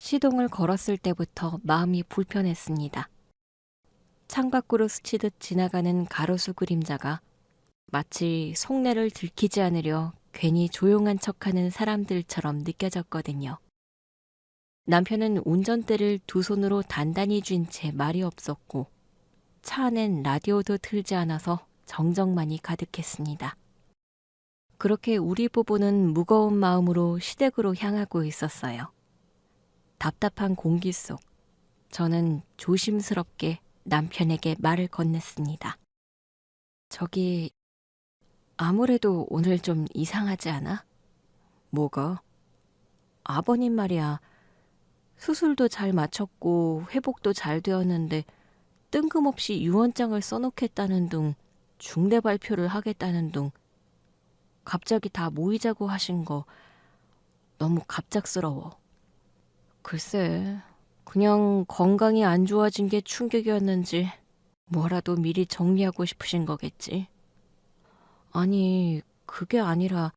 시동을 걸었을 때부터 마음이 불편했습니다. 창밖으로 스치듯 지나가는 가로수 그림자가 마치 속내를 들키지 않으려 괜히 조용한 척하는 사람들처럼 느껴졌거든요. 남편은 운전대를 두 손으로 단단히 쥔 채 말이 없었고 차 안엔 라디오도 틀지 않아서 정적만이 가득했습니다. 그렇게 우리 부부는 무거운 마음으로 시댁으로 향하고 있었어요. 답답한 공기 속 저는 조심스럽게 남편에게 말을 건넸습니다. 저기, 아무래도 오늘 좀 이상하지 않아? 뭐가? 아버님 말이야. 수술도 잘 마쳤고 회복도 잘 되었는데 뜬금없이 유언장을 써놓겠다는 둥, 중대 발표를 하겠다는 둥, 갑자기 다 모이자고 하신 거 너무 갑작스러워. 글쎄, 그냥 건강이 안 좋아진 게 충격이었는지 뭐라도 미리 정리하고 싶으신 거겠지. 아니, 그게 아니라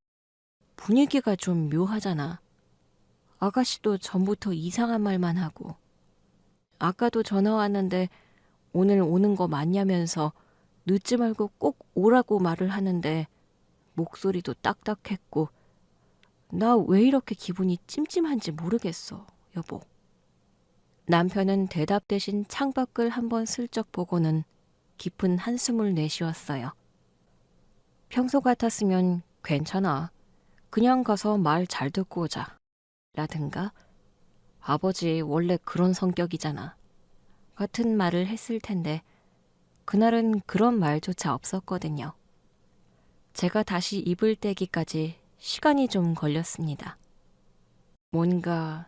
분위기가 좀 묘하잖아. 아가씨도 전부터 이상한 말만 하고. 아까도 전화 왔는데 오늘 오는 거 맞냐면서 늦지 말고 꼭 오라고 말을 하는데 목소리도 딱딱했고 나 왜 이렇게 기분이 찜찜한지 모르겠어, 여보. 남편은 대답 대신 창밖을 한번 슬쩍 보고는 깊은 한숨을 내쉬었어요. 평소 같았으면 괜찮아. 그냥 가서 말 잘 듣고 오자. 라든가 아버지 원래 그런 성격이잖아. 같은 말을 했을 텐데 그날은 그런 말조차 없었거든요. 제가 다시 입을 떼기까지 시간이 좀 걸렸습니다. 뭔가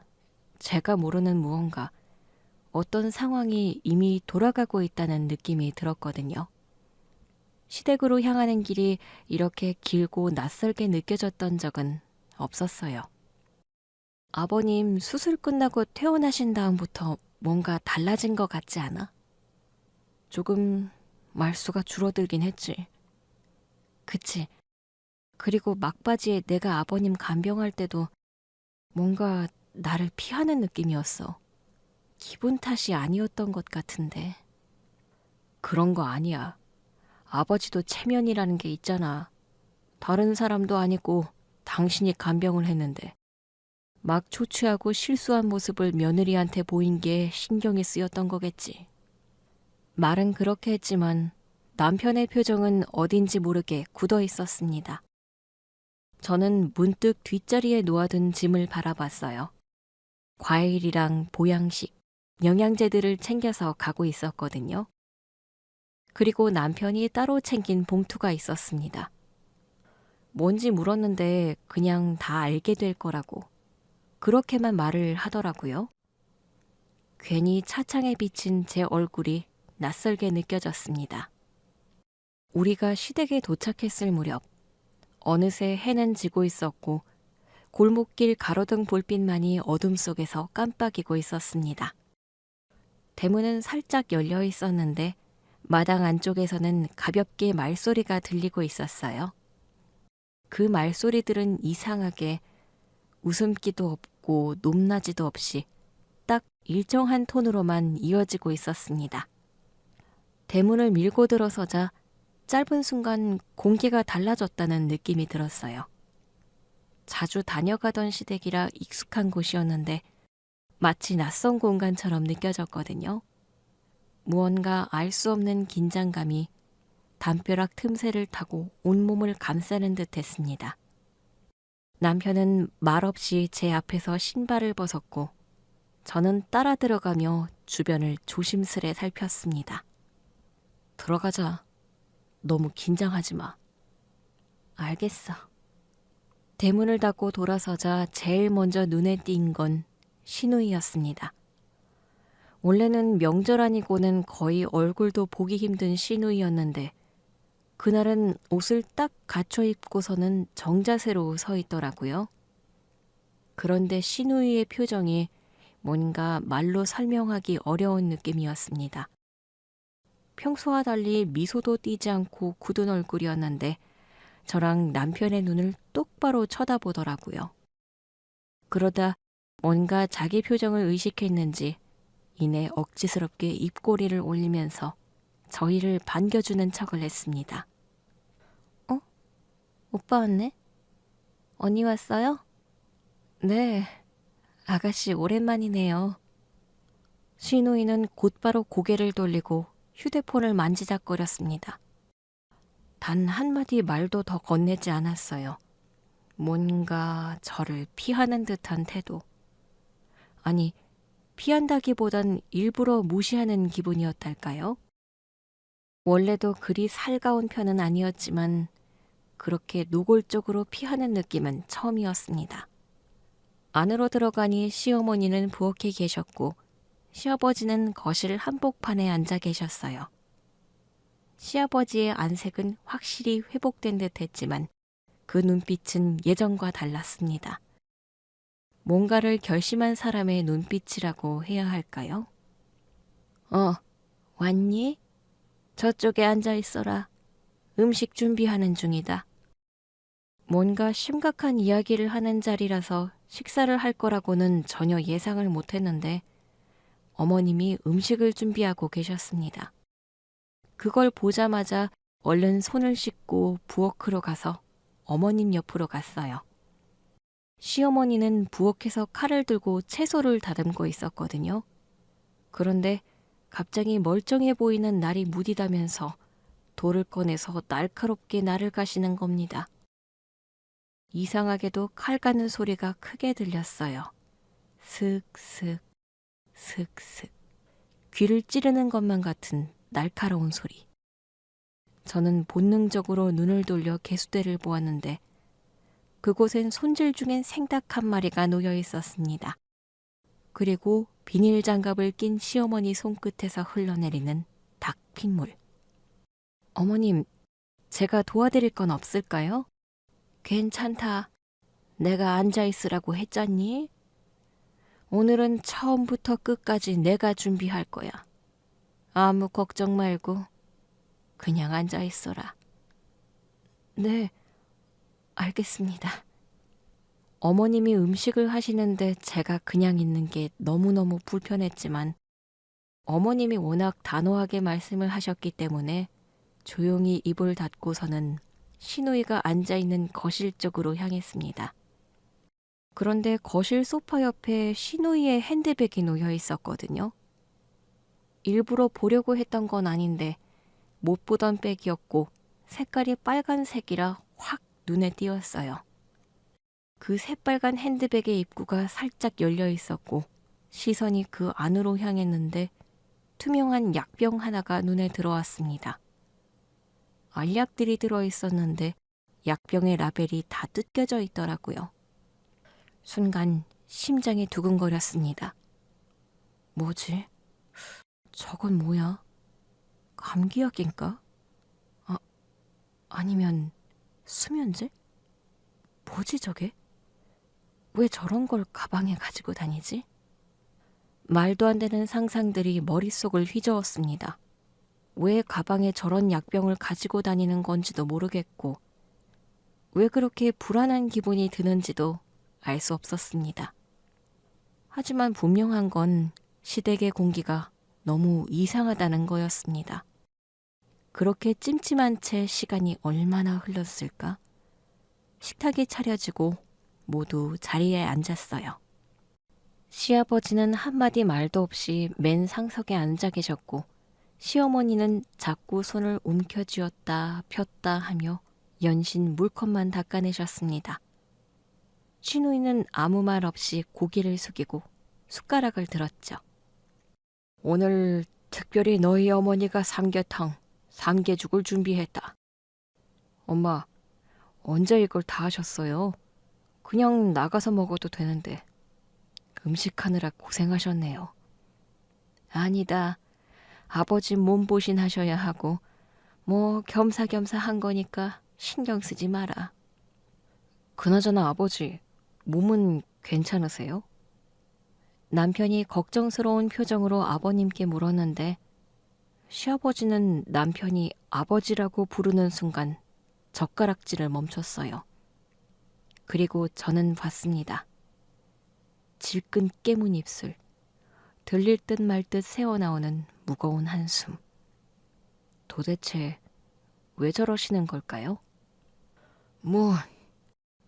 제가 모르는 무언가 어떤 상황이 이미 돌아가고 있다는 느낌이 들었거든요. 시댁으로 향하는 길이 이렇게 길고 낯설게 느껴졌던 적은 없었어요. 아버님 수술 끝나고 퇴원하신 다음부터 뭔가 달라진 것 같지 않아? 조금 말수가 줄어들긴 했지. 그치. 그리고 막바지에 내가 아버님 간병할 때도 뭔가 나를 피하는 느낌이었어. 기분 탓이 아니었던 것 같은데. 그런 거 아니야. 아버지도 체면이라는 게 있잖아. 다른 사람도 아니고 당신이 간병을 했는데. 막 초취하고 실수한 모습을 며느리한테 보인 게 신경이 쓰였던 거겠지. 말은 그렇게 했지만 남편의 표정은 어딘지 모르게 굳어 있었습니다. 저는 문득 뒷자리에 놓아둔 짐을 바라봤어요. 과일이랑 보양식, 영양제들을 챙겨서 가고 있었거든요. 그리고 남편이 따로 챙긴 봉투가 있었습니다. 뭔지 물었는데 그냥 다 알게 될 거라고. 그렇게만 말을 하더라고요. 괜히 차창에 비친 제 얼굴이 낯설게 느껴졌습니다. 우리가 시댁에 도착했을 무렵 어느새 해는 지고 있었고 골목길 가로등 불빛만이 어둠 속에서 깜빡이고 있었습니다. 대문은 살짝 열려 있었는데 마당 안쪽에서는 가볍게 말소리가 들리고 있었어요. 그 말소리들은 이상하게 웃음기도 없고 높낮이도 없이 딱 일정한 톤으로만 이어지고 있었습니다. 대문을 밀고 들어서자 짧은 순간 공기가 달라졌다는 느낌이 들었어요. 자주 다녀가던 시댁이라 익숙한 곳이었는데 마치 낯선 공간처럼 느껴졌거든요. 무언가 알 수 없는 긴장감이 담벼락 틈새를 타고 온몸을 감싸는 듯 했습니다. 남편은 말없이 제 앞에서 신발을 벗었고 저는 따라 들어가며 주변을 조심스레 살폈습니다. 들어가자. 너무 긴장하지 마. 알겠어. 대문을 닫고 돌아서자 제일 먼저 눈에 띈 건 시누이였습니다. 원래는 명절 아니고는 거의 얼굴도 보기 힘든 시누이였는데 그날은 옷을 딱 갖춰 입고서는 정자세로 서 있더라고요. 그런데 시누이의 표정이 뭔가 말로 설명하기 어려운 느낌이었습니다. 평소와 달리 미소도 띠지 않고 굳은 얼굴이었는데 저랑 남편의 눈을 똑바로 쳐다보더라고요. 그러다 뭔가 자기 표정을 의식했는지 이내 억지스럽게 입꼬리를 올리면서 저희를 반겨주는 척을 했습니다. 어? 오빠 왔네? 언니 왔어요? 네, 아가씨 오랜만이네요. 시누이는 곧바로 고개를 돌리고 휴대폰을 만지작거렸습니다. 단 한마디 말도 더 건네지 않았어요. 뭔가 저를 피하는 듯한 태도. 아니, 피한다기보단 일부러 무시하는 기분이었달까요? 원래도 그리 살가운 편은 아니었지만 그렇게 노골적으로 피하는 느낌은 처음이었습니다. 안으로 들어가니 시어머니는 부엌에 계셨고 시아버지는 거실 한복판에 앉아 계셨어요. 시아버지의 안색은 확실히 회복된 듯 했지만 그 눈빛은 예전과 달랐습니다. 뭔가를 결심한 사람의 눈빛이라고 해야 할까요? 왔니? 저쪽에 앉아 있어라. 음식 준비하는 중이다. 뭔가 심각한 이야기를 하는 자리라서 식사를 할 거라고는 전혀 예상을 못했는데 어머님이 음식을 준비하고 계셨습니다. 그걸 보자마자 얼른 손을 씻고 부엌으로 가서 어머님 옆으로 갔어요. 시어머니는 부엌에서 칼을 들고 채소를 다듬고 있었거든요. 그런데 갑자기 멀쩡해 보이는 날이 무디다면서 돌을 꺼내서 날카롭게 나를 가시는 겁니다. 이상하게도 칼 가는 소리가 크게 들렸어요. 슥슥, 슥슥. 귀를 찌르는 것만 같은 날카로운 소리. 저는 본능적으로 눈을 돌려 개수대를 보았는데 그곳엔 손질 중인 생닭 한 마리가 놓여 있었습니다. 그리고 비닐 장갑을 낀 시어머니 손끝에서 흘러내리는 닭 핏물. 어머님, 제가 도와드릴 건 없을까요? 괜찮다. 내가 앉아있으라고 했잖니? 오늘은 처음부터 끝까지 내가 준비할 거야. 아무 걱정 말고 그냥 앉아있어라. 네, 알겠습니다. 어머님이 음식을 하시는데 제가 그냥 있는 게 너무너무 불편했지만 어머님이 워낙 단호하게 말씀을 하셨기 때문에 조용히 입을 닫고서는 시누이가 앉아있는 거실 쪽으로 향했습니다. 그런데 거실 소파 옆에 시누이의 핸드백이 놓여 있었거든요. 일부러 보려고 했던 건 아닌데 못 보던 백이었고 색깔이 빨간색이라 확 눈에 띄었어요. 그 새빨간 핸드백의 입구가 살짝 열려 있었고 시선이 그 안으로 향했는데 투명한 약병 하나가 눈에 들어왔습니다. 알약들이 들어있었는데 약병의 라벨이 다 뜯겨져 있더라고요. 순간 심장이 두근거렸습니다. 뭐지? 저건 뭐야? 감기약인가? 아니면 수면제? 뭐지 저게? 왜 저런 걸 가방에 가지고 다니지? 말도 안 되는 상상들이 머릿속을 휘저었습니다. 왜 가방에 저런 약병을 가지고 다니는 건지도 모르겠고 왜 그렇게 불안한 기분이 드는지도 알 수 없었습니다. 하지만 분명한 건 시댁의 공기가 너무 이상하다는 거였습니다. 그렇게 찜찜한 채 시간이 얼마나 흘렀을까? 식탁이 차려지고 모두 자리에 앉았어요. 시아버지는 한마디 말도 없이 맨 상석에 앉아 계셨고 시어머니는 자꾸 손을 움켜쥐었다 폈다 하며 연신 물컵만 닦아내셨습니다. 시누이는 아무 말 없이 고개를 숙이고 숟가락을 들었죠. 오늘 특별히 너희 어머니가 삼계탕, 삼계죽을 준비했다. 엄마, 언제 이걸 다 하셨어요? 그냥 나가서 먹어도 되는데 음식하느라 고생하셨네요. 아니다. 아버지 몸보신 하셔야 하고 뭐 겸사겸사 한 거니까 신경 쓰지 마라. 그나저나 아버지, 몸은 괜찮으세요? 남편이 걱정스러운 표정으로 아버님께 물었는데 시아버지는 남편이 아버지라고 부르는 순간 젓가락질을 멈췄어요. 그리고 저는 봤습니다. 질끈 깨문 입술, 들릴 듯 말 듯 새어나오는 무거운 한숨. 도대체 왜 저러시는 걸까요? 뭐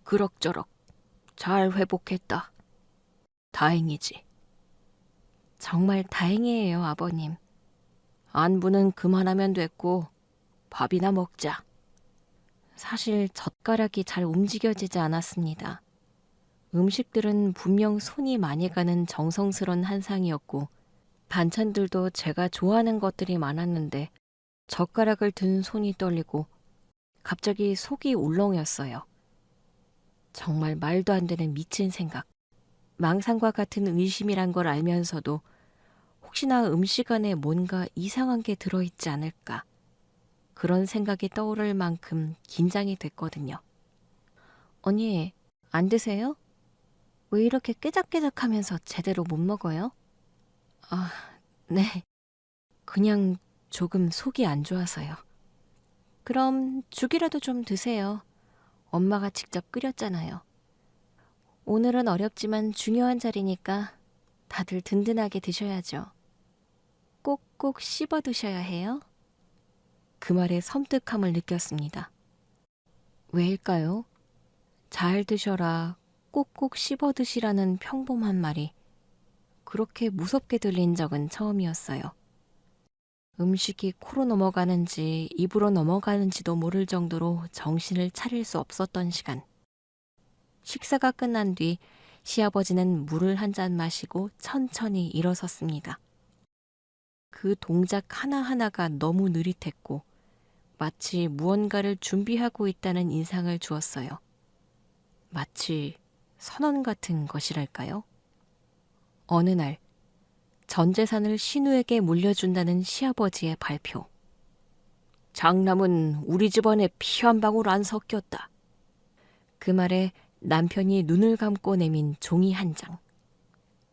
그럭저럭 잘 회복했다. 다행이지. 정말 다행이에요, 아버님. 안부는 그만하면 됐고 밥이나 먹자. 사실 젓가락이 잘 움직여지지 않았습니다. 음식들은 분명 손이 많이 가는 정성스런 한상이었고 반찬들도 제가 좋아하는 것들이 많았는데 젓가락을 든 손이 떨리고 갑자기 속이 울렁였어요. 정말 말도 안 되는 미친 생각. 망상과 같은 의심이란 걸 알면서도 혹시나 음식 안에 뭔가 이상한 게 들어있지 않을까. 그런 생각이 떠오를 만큼 긴장이 됐거든요. 언니, 안 드세요? 왜 이렇게 깨작깨작하면서 제대로 못 먹어요? 아, 네. 그냥 조금 속이 안 좋아서요. 그럼 죽이라도 좀 드세요. 엄마가 직접 끓였잖아요. 오늘은 어렵지만 중요한 자리니까 다들 든든하게 드셔야죠. 꼭꼭 씹어 드셔야 해요. 그 말에 섬뜩함을 느꼈습니다. 왜일까요? 잘 드셔라, 꼭꼭 씹어 드시라는 평범한 말이 그렇게 무섭게 들린 적은 처음이었어요. 음식이 코로 넘어가는지 입으로 넘어가는지도 모를 정도로 정신을 차릴 수 없었던 시간. 식사가 끝난 뒤 시아버지는 물을 한 잔 마시고 천천히 일어섰습니다. 그 동작 하나하나가 너무 느릿했고 마치 무언가를 준비하고 있다는 인상을 주었어요. 마치 선언 같은 것이랄까요? 어느 날 전 재산을 신우에게 물려준다는 시아버지의 발표. 장남은 우리 집안에 피 한 방울 안 섞였다. 그 말에 남편이 눈을 감고 내민 종이 한 장.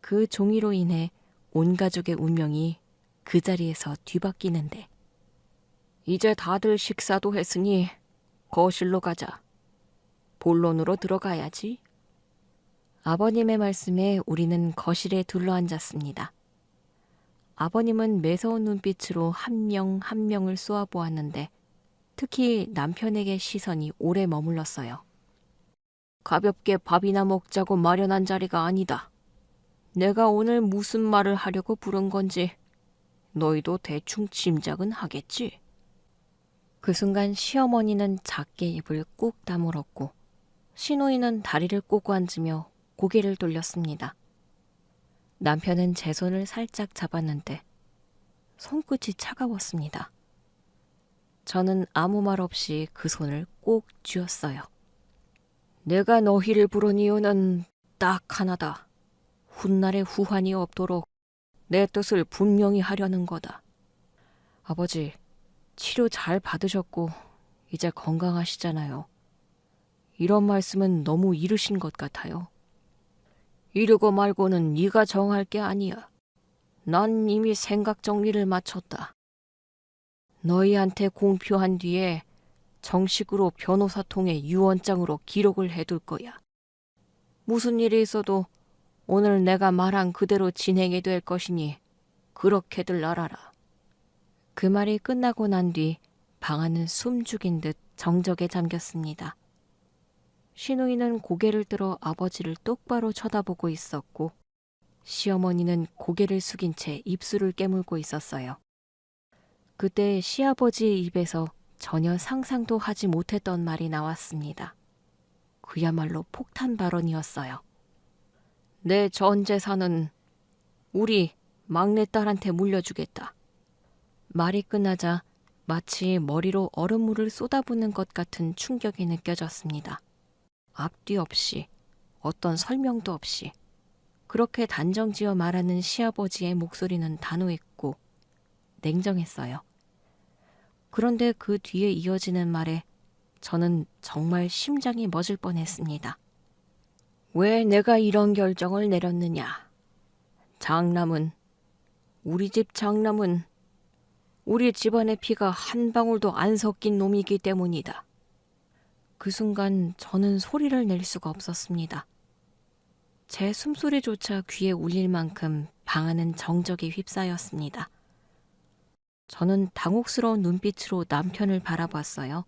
그 종이로 인해 온 가족의 운명이 그 자리에서 뒤바뀌는데. 이제 다들 식사도 했으니 거실로 가자. 본론으로 들어가야지. 아버님의 말씀에 우리는 거실에 둘러앉았습니다. 아버님은 매서운 눈빛으로 한 명 한 명을 쏘아보았는데 특히 남편에게 시선이 오래 머물렀어요. 가볍게 밥이나 먹자고 마련한 자리가 아니다. 내가 오늘 무슨 말을 하려고 부른 건지 너희도 대충 짐작은 하겠지. 그 순간 시어머니는 작게 입을 꾹 다물었고 시누이는 다리를 꼬고 앉으며 고개를 돌렸습니다. 남편은 제 손을 살짝 잡았는데 손끝이 차가웠습니다. 저는 아무 말 없이 그 손을 꼭 쥐었어요. 내가 너희를 부른 이유는 딱 하나다. 훗날에 후환이 없도록 내 뜻을 분명히 하려는 거다. 아버지, 치료 잘 받으셨고 이제 건강하시잖아요. 이런 말씀은 너무 이르신 것 같아요. 이르고 말고는 네가 정할 게 아니야. 난 이미 생각 정리를 마쳤다. 너희한테 공표한 뒤에 정식으로 변호사 통해 유언장으로 기록을 해둘 거야. 무슨 일이 있어도 오늘 내가 말한 그대로 진행이 될 것이니 그렇게들 알아라. 그 말이 끝나고 난 뒤 방 안은 숨죽인 듯 정적에 잠겼습니다. 시누이는 고개를 들어 아버지를 똑바로 쳐다보고 있었고 시어머니는 고개를 숙인 채 입술을 깨물고 있었어요. 그때 시아버지의 입에서 전혀 상상도 하지 못했던 말이 나왔습니다. 그야말로 폭탄 발언이었어요. 내 전 재산은 우리 막내딸한테 물려주겠다. 말이 끝나자 마치 머리로 얼음물을 쏟아붓는 것 같은 충격이 느껴졌습니다. 앞뒤 없이 어떤 설명도 없이 그렇게 단정지어 말하는 시아버지의 목소리는 단호했고 냉정했어요. 그런데 그 뒤에 이어지는 말에 저는 정말 심장이 멎을 뻔했습니다. 왜 내가 이런 결정을 내렸느냐? 장남은, 우리 집 장남은 우리 집안의 피가 한 방울도 안 섞인 놈이기 때문이다. 그 순간 저는 소리를 낼 수가 없었습니다. 제 숨소리조차 귀에 울릴 만큼 방 안은 정적이 휩싸였습니다. 저는 당혹스러운 눈빛으로 남편을 바라봤어요.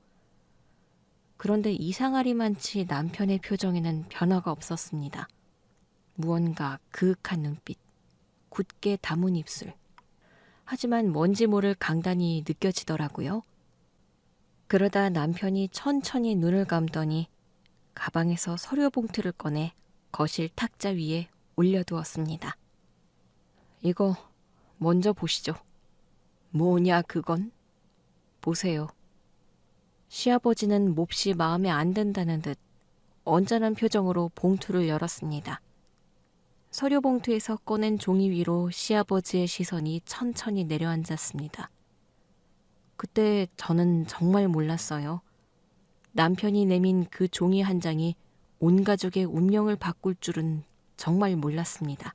그런데 이상하리만치 남편의 표정에는 변화가 없었습니다. 무언가 그윽한 눈빛, 굳게 담은 입술. 하지만 뭔지 모를 강단이 느껴지더라고요. 그러다 남편이 천천히 눈을 감더니 가방에서 서류 봉투를 꺼내 거실 탁자 위에 올려두었습니다. 이거 먼저 보시죠. 뭐냐 그건? 보세요. 시아버지는 몹시 마음에 안 든다는 듯 언짢은 표정으로 봉투를 열었습니다. 서류 봉투에서 꺼낸 종이 위로 시아버지의 시선이 천천히 내려앉았습니다. 그때 저는 정말 몰랐어요. 남편이 내민 그 종이 한 장이 온 가족의 운명을 바꿀 줄은 정말 몰랐습니다.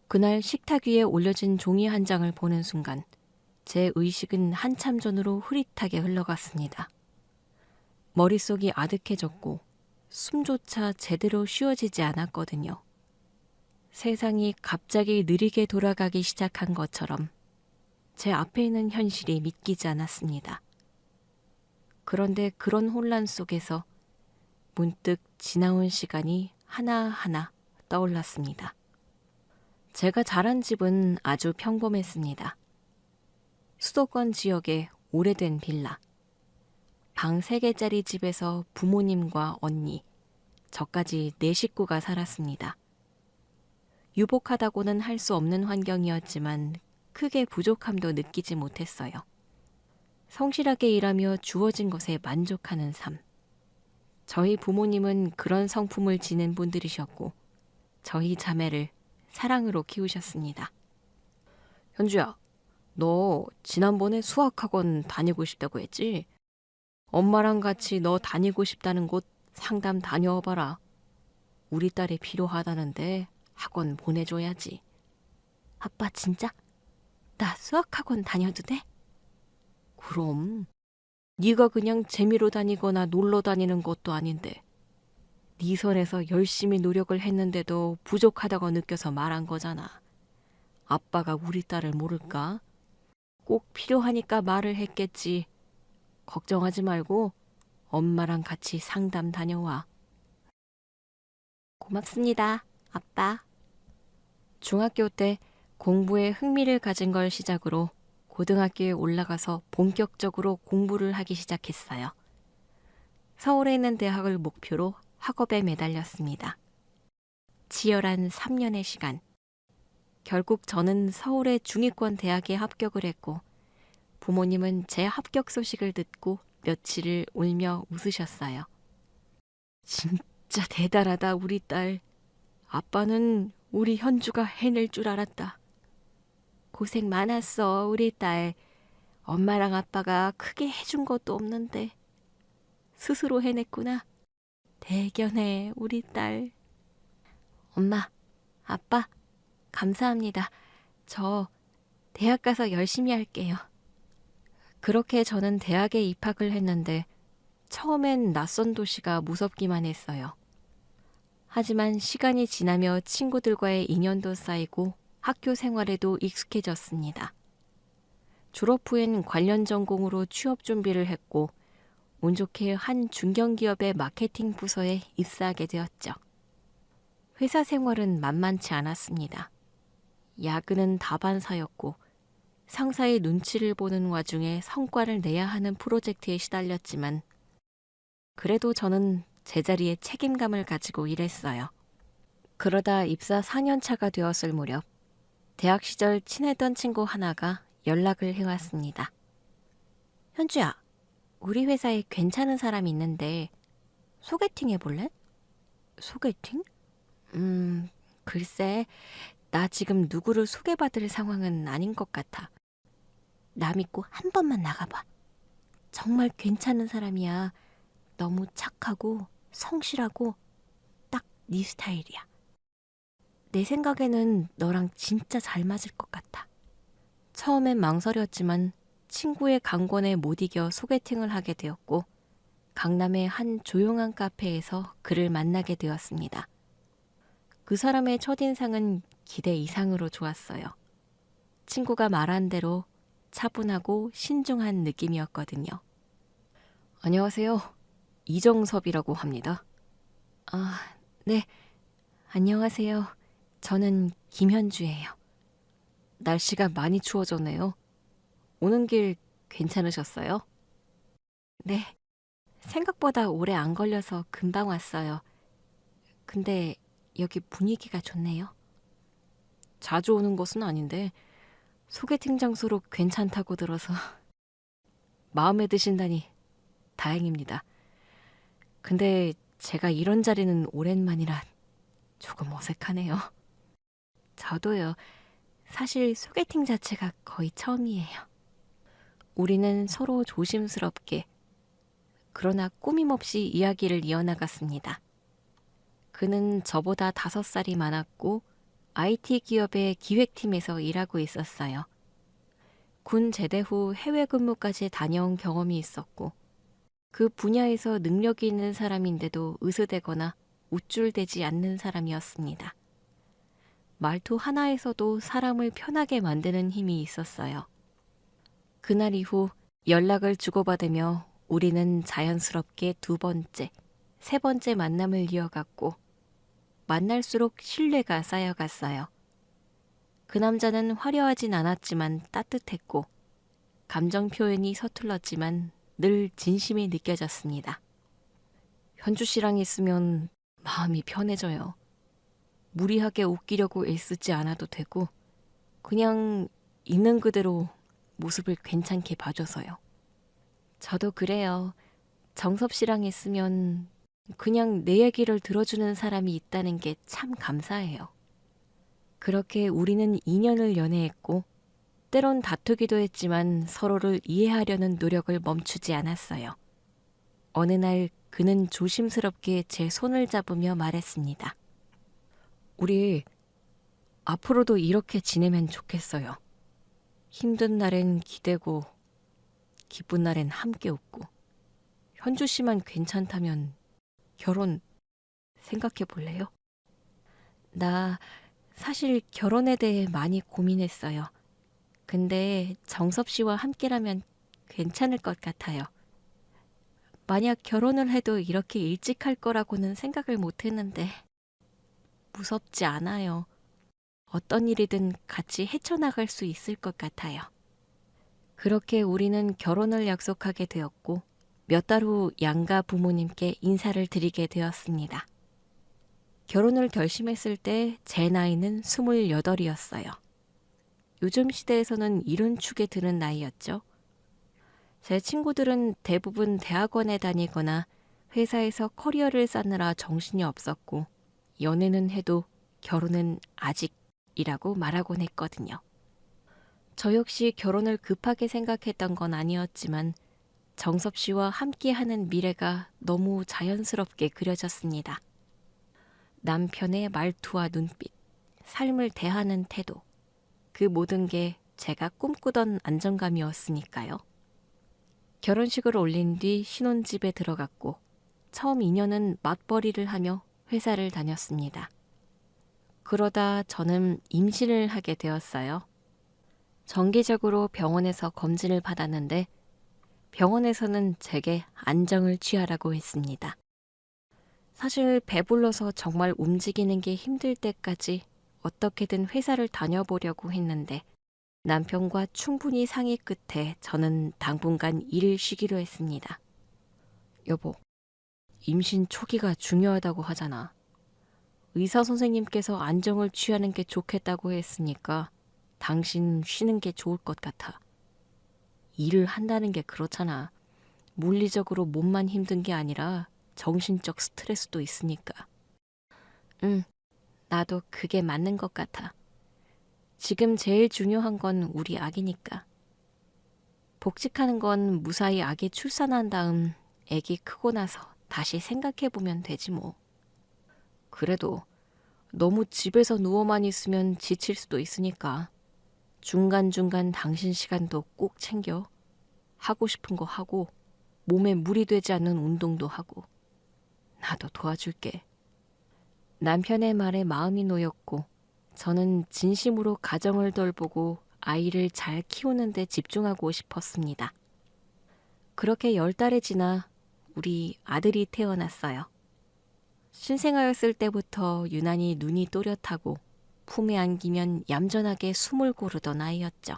그날 식탁 위에 올려진 종이 한 장을 보는 순간 제 의식은 한참 전으로 흐릿하게 흘러갔습니다. 머릿속이 아득해졌고 숨조차 제대로 쉬어지지 않았거든요. 세상이 갑자기 느리게 돌아가기 시작한 것처럼 제 앞에 있는 현실이 믿기지 않았습니다. 그런데 그런 혼란 속에서 문득 지나온 시간이 하나하나 떠올랐습니다. 제가 자란 집은 아주 평범했습니다. 수도권 지역의 오래된 빌라. 방 3개짜리 집에서 부모님과 언니, 저까지 4식구가 살았습니다. 유복하다고는 할 수 없는 환경이었지만 크게 부족함도 느끼지 못했어요. 성실하게 일하며 주어진 것에 만족하는 삶. 저희 부모님은 그런 성품을 지닌 분들이셨고 저희 자매를 사랑으로 키우셨습니다. 현주야, 너 지난번에 수학학원 다니고 싶다고 했지? 엄마랑 같이 너 다니고 싶다는 곳 상담 다녀와봐라. 우리 딸이 필요하다는데 학원 보내줘야지. 아빠 진짜? 나 수학학원 다녀도 돼? 그럼. 네가 그냥 재미로 다니거나 놀러 다니는 것도 아닌데 네 선에서 열심히 노력을 했는데도 부족하다고 느껴서 말한 거잖아. 아빠가 우리 딸을 모를까? 꼭 필요하니까 말을 했겠지. 걱정하지 말고 엄마랑 같이 상담 다녀와. 고맙습니다, 아빠. 중학교 때 공부에 흥미를 가진 걸 시작으로 고등학교에 올라가서 본격적으로 공부를 하기 시작했어요. 서울에 있는 대학을 목표로 학업에 매달렸습니다. 치열한 3년의 시간. 결국 저는 서울의 중위권 대학에 합격을 했고 부모님은 제 합격 소식을 듣고 며칠을 울며 웃으셨어요. 진짜 대단하다 우리 딸. 아빠는 우리 현주가 해낼 줄 알았다. 고생 많았어 우리 딸. 엄마랑 아빠가 크게 해준 것도 없는데 스스로 해냈구나. 대견해 우리 딸. 엄마, 아빠 감사합니다. 저 대학 가서 열심히 할게요. 그렇게 저는 대학에 입학을 했는데 처음엔 낯선 도시가 무섭기만 했어요. 하지만 시간이 지나며 친구들과의 인연도 쌓이고 학교 생활에도 익숙해졌습니다. 졸업 후엔 관련 전공으로 취업 준비를 했고 운 좋게 한 중견기업의 마케팅 부서에 입사하게 되었죠. 회사 생활은 만만치 않았습니다. 야근은 다반사였고 상사의 눈치를 보는 와중에 성과를 내야 하는 프로젝트에 시달렸지만 그래도 저는 제자리에 책임감을 가지고 일했어요. 그러다 입사 4년 차가 되었을 무렵 대학 시절 친했던 친구 하나가 연락을 해왔습니다. 현주야, 우리 회사에 괜찮은 사람이 있는데 소개팅 해볼래? 소개팅? 글쎄, 나 지금 누구를 소개받을 상황은 아닌 것 같아. 나 믿고 한 번만 나가봐. 정말 괜찮은 사람이야. 너무 착하고 성실하고 딱 네 스타일이야. 내 생각에는 너랑 진짜 잘 맞을 것 같아. 처음엔 망설였지만 친구의 강권에 못 이겨 소개팅을 하게 되었고 강남의 한 조용한 카페에서 그를 만나게 되었습니다. 그 사람의 첫인상은 기대 이상으로 좋았어요. 친구가 말한 대로 차분하고 신중한 느낌이었거든요. 안녕하세요. 이정섭이라고 합니다. 아, 네. 안녕하세요. 저는 김현주예요. 날씨가 많이 추워졌네요. 오는 길 괜찮으셨어요? 네. 생각보다 오래 안 걸려서 금방 왔어요. 근데 여기 분위기가 좋네요. 자주 오는 곳은 아닌데 소개팅 장소로 괜찮다고 들어서 마음에 드신다니 다행입니다. 근데 제가 이런 자리는 오랜만이라 조금 어색하네요. 저도요. 사실 소개팅 자체가 거의 처음이에요. 우리는 서로 조심스럽게 그러나 꾸밈없이 이야기를 이어나갔습니다. 그는 저보다 5살이 많았고 IT 기업의 기획팀에서 일하고 있었어요. 군 제대 후 해외 근무까지 다녀온 경험이 있었고 그 분야에서 능력이 있는 사람인데도 으스대거나 우쭐대지 않는 사람이었습니다. 말투 하나에서도 사람을 편하게 만드는 힘이 있었어요. 그날 이후 연락을 주고받으며 우리는 자연스럽게 2번째, 3번째 만남을 이어갔고 만날수록 신뢰가 쌓여갔어요. 그 남자는 화려하진 않았지만 따뜻했고 감정 표현이 서툴렀지만 늘 진심이 느껴졌습니다. 현주 씨랑 있으면 마음이 편해져요. 무리하게 웃기려고 애쓰지 않아도 되고 그냥 있는 그대로 모습을 괜찮게 봐줘서요. 저도 그래요. 정섭 씨랑 있으면 그냥 내 얘기를 들어주는 사람이 있다는 게 참 감사해요. 그렇게 우리는 2년을 연애했고 때론 다투기도 했지만 서로를 이해하려는 노력을 멈추지 않았어요. 어느 날 그는 조심스럽게 제 손을 잡으며 말했습니다. 우리 앞으로도 이렇게 지내면 좋겠어요. 힘든 날엔 기대고 기쁜 날엔 함께 웃고 현주 씨만 괜찮다면 결혼 생각해 볼래요? 나 사실 결혼에 대해 많이 고민했어요. 근데 정섭 씨와 함께라면 괜찮을 것 같아요. 만약 결혼을 해도 이렇게 일찍 할 거라고는 생각을 못 했는데 무섭지 않아요. 어떤 일이든 같이 헤쳐나갈 수 있을 것 같아요. 그렇게 우리는 결혼을 약속하게 되었고 몇 달 후 양가 부모님께 인사를 드리게 되었습니다. 결혼을 결심했을 때 제 나이는 28이었어요. 요즘 시대에서는 이른 축에 드는 나이였죠. 제 친구들은 대부분 대학원에 다니거나 회사에서 커리어를 쌓느라 정신이 없었고 연애는 해도 결혼은 아직이라고 말하곤 했거든요. 저 역시 결혼을 급하게 생각했던 건 아니었지만 정섭 씨와 함께하는 미래가 너무 자연스럽게 그려졌습니다. 남편의 말투와 눈빛, 삶을 대하는 태도, 그 모든 게 제가 꿈꾸던 안정감이었으니까요. 결혼식을 올린 뒤 신혼집에 들어갔고 처음 2년은 맞벌이를 하며 회사를 다녔습니다. 그러다 저는 임신을 하게 되었어요. 정기적으로 병원에서 검진을 받았는데 병원에서는 제게 안정을 취하라고 했습니다. 사실 배불러서 정말 움직이는 게 힘들 때까지 어떻게든 회사를 다녀보려고 했는데 남편과 충분히 상의 끝에 저는 당분간 일을 쉬기로 했습니다. 여보, 임신 초기가 중요하다고 하잖아. 의사 선생님께서 안정을 취하는 게 좋겠다고 했으니까 당신 쉬는 게 좋을 것 같아. 일을 한다는 게 그렇잖아. 물리적으로 몸만 힘든 게 아니라 정신적 스트레스도 있으니까. 응, 나도 그게 맞는 것 같아. 지금 제일 중요한 건 우리 아기니까. 복직하는 건 무사히 아기 출산한 다음 아기 크고 나서 다시 생각해보면 되지 뭐. 그래도 너무 집에서 누워만 있으면 지칠 수도 있으니까 중간중간 당신 시간도 꼭 챙겨. 하고 싶은 거 하고 몸에 무리 되지 않는 운동도 하고. 나도 도와줄게. 남편의 말에 마음이 놓였고 저는 진심으로 가정을 돌보고 아이를 잘 키우는 데 집중하고 싶었습니다. 그렇게 10달이 지나 우리 아들이 태어났어요. 신생아였을 때부터 유난히 눈이 또렷하고 품에 안기면 얌전하게 숨을 고르던 아이였죠.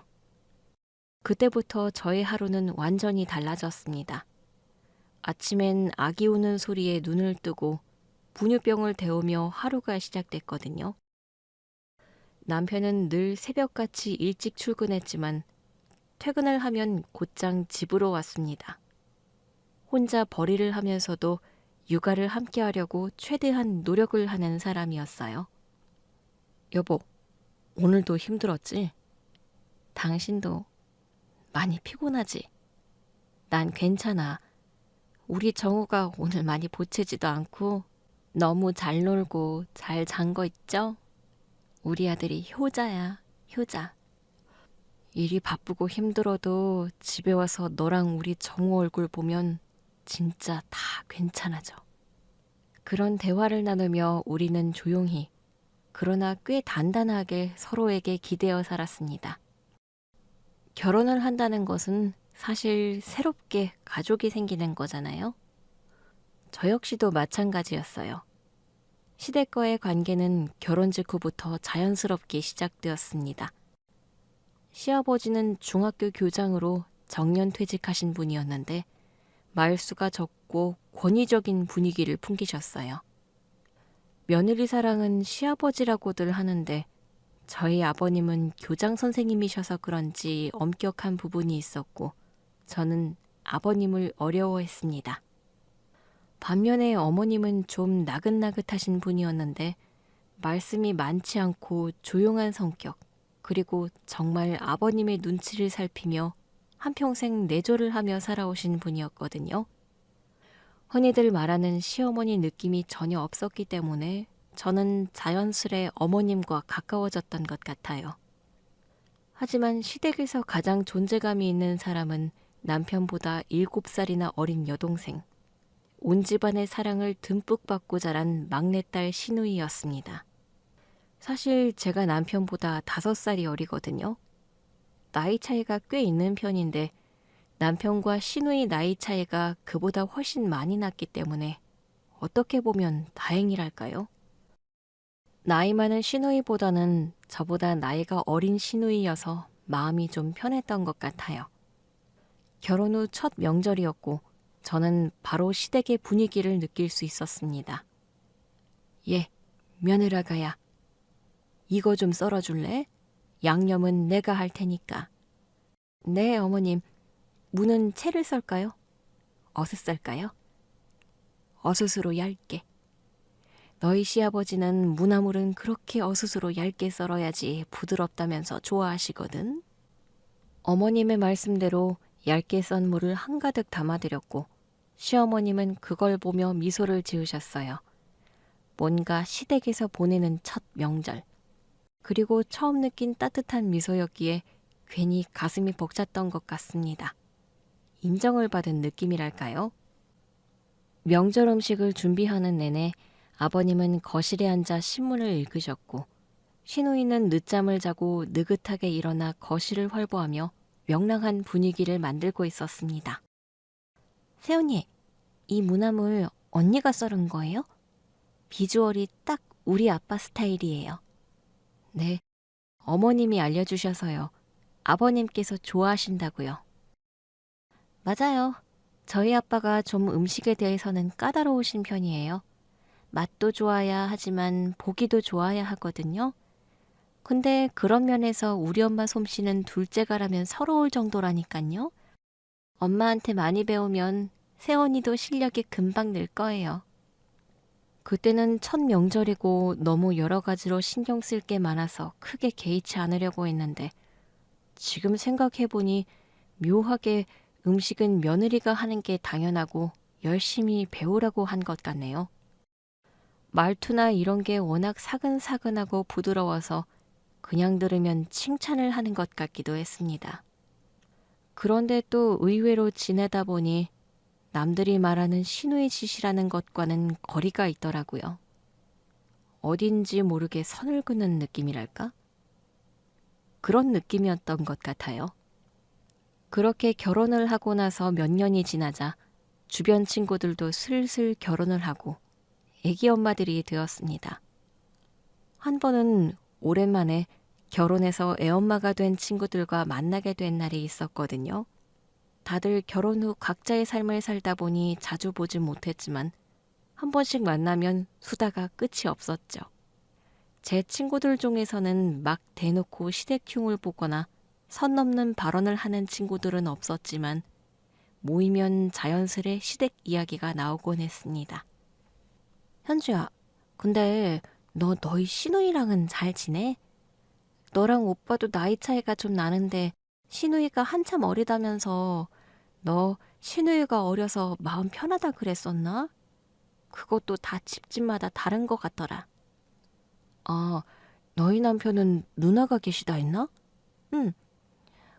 그때부터 저의 하루는 완전히 달라졌습니다. 아침엔 아기 우는 소리에 눈을 뜨고 분유병을 데우며 하루가 시작됐거든요. 남편은 늘 새벽같이 일찍 출근했지만 퇴근을 하면 곧장 집으로 왔습니다. 혼자 벌이를 하면서도 육아를 함께 하려고 최대한 노력을 하는 사람이었어요. 여보, 오늘도 힘들었지? 당신도 많이 피곤하지? 난 괜찮아. 우리 정우가 오늘 많이 보채지도 않고 너무 잘 놀고 잘 잔 거 있죠? 우리 아들이 효자야, 효자. 일이 바쁘고 힘들어도 집에 와서 너랑 우리 정우 얼굴 보면 진짜 다 괜찮아져. 그런 대화를 나누며 우리는 조용히 그러나 꽤 단단하게 서로에게 기대어 살았습니다. 결혼을 한다는 것은 사실 새롭게 가족이 생기는 거잖아요. 저 역시도 마찬가지였어요. 시댁과의 관계는 결혼 직후부터 자연스럽게 시작되었습니다. 시아버지는 중학교 교장으로 정년퇴직하신 분이었는데 말수가 적고 권위적인 분위기를 풍기셨어요. 며느리 사랑은 시아버지라고들 하는데 저희 아버님은 교장 선생님이셔서 그런지 엄격한 부분이 있었고 저는 아버님을 어려워했습니다. 반면에 어머님은 좀 나긋나긋하신 분이었는데 말씀이 많지 않고 조용한 성격, 그리고 정말 아버님의 눈치를 살피며 한평생 내조를 하며 살아오신 분이었거든요. 흔히들 말하는 시어머니 느낌이 전혀 없었기 때문에 저는 자연스레 어머님과 가까워졌던 것 같아요. 하지만 시댁에서 가장 존재감이 있는 사람은 남편보다 7살이나 어린 여동생, 온 집안의 사랑을 듬뿍 받고 자란 막내딸 시누이였습니다. 사실 제가 남편보다 5살이 어리거든요. 나이 차이가 꽤 있는 편인데 남편과 시누이 나이 차이가 그보다 훨씬 많이 났기 때문에 어떻게 보면 다행이랄까요? 나이 많은 시누이보다는 저보다 나이가 어린 시누이여서 마음이 좀 편했던 것 같아요. 결혼 후 첫 명절이었고 저는 바로 시댁의 분위기를 느낄 수 있었습니다. 예, 며느라가야. 이거 좀 썰어줄래? 양념은 내가 할 테니까. 네, 어머님. 무는 채를 썰까요? 어슷 썰까요? 어슷으로 얇게. 너희 시아버지는 무나물은 그렇게 어슷으로 얇게 썰어야지 부드럽다면서 좋아하시거든. 어머님의 말씀대로 얇게 썬 무를 한가득 담아드렸고 시어머님은 그걸 보며 미소를 지으셨어요. 뭔가 시댁에서 보내는 첫 명절. 그리고 처음 느낀 따뜻한 미소였기에 괜히 가슴이 벅찼던 것 같습니다. 인정을 받은 느낌이랄까요? 명절 음식을 준비하는 내내 아버님은 거실에 앉아 신문을 읽으셨고 시누이는 늦잠을 자고 느긋하게 일어나 거실을 활보하며 명랑한 분위기를 만들고 있었습니다. 새언니, 이 무나물 언니가 썰은 거예요? 비주얼이 딱 우리 아빠 스타일이에요. 네, 어머님이 알려주셔서요. 아버님께서 좋아하신다고요. 맞아요. 저희 아빠가 좀 음식에 대해서는 까다로우신 편이에요. 맛도 좋아야 하지만 보기도 좋아야 하거든요. 근데 그런 면에서 우리 엄마 솜씨는 둘째가라면 서러울 정도라니깐요. 엄마한테 많이 배우면 새언니도 실력이 금방 늘 거예요. 그때는 첫 명절이고 너무 여러 가지로 신경 쓸 게 많아서 크게 개의치 않으려고 했는데 지금 생각해보니 묘하게 음식은 며느리가 하는 게 당연하고 열심히 배우라고 한 것 같네요. 말투나 이런 게 워낙 사근사근하고 부드러워서 그냥 들으면 칭찬을 하는 것 같기도 했습니다. 그런데 또 의외로 지내다 보니 남들이 말하는 시누이 짓이라는 것과는 거리가 있더라고요. 어딘지 모르게 선을 그는 느낌이랄까? 그런 느낌이었던 것 같아요. 그렇게 결혼을 하고 나서 몇 년이 지나자 주변 친구들도 슬슬 결혼을 하고 애기 엄마들이 되었습니다. 한 번은 오랜만에 결혼해서 애엄마가 된 친구들과 만나게 된 날이 있었거든요. 다들 결혼 후 각자의 삶을 살다 보니 자주 보진 못했지만 한 번씩 만나면 수다가 끝이 없었죠. 제 친구들 중에서는 막 대놓고 시댁흉을 보거나 선 넘는 발언을 하는 친구들은 없었지만 모이면 자연스레 시댁 이야기가 나오곤 했습니다. 현주야, 근데 너 너희 시누이랑은 잘 지내? 너랑 오빠도 나이 차이가 좀 나는데 시누이가 한참 어리다면서 너 시누이가 어려서 마음 편하다 그랬었나? 그것도 다 집집마다 다른 것 같더라. 아, 너희 남편은 누나가 계시다 했나? 응.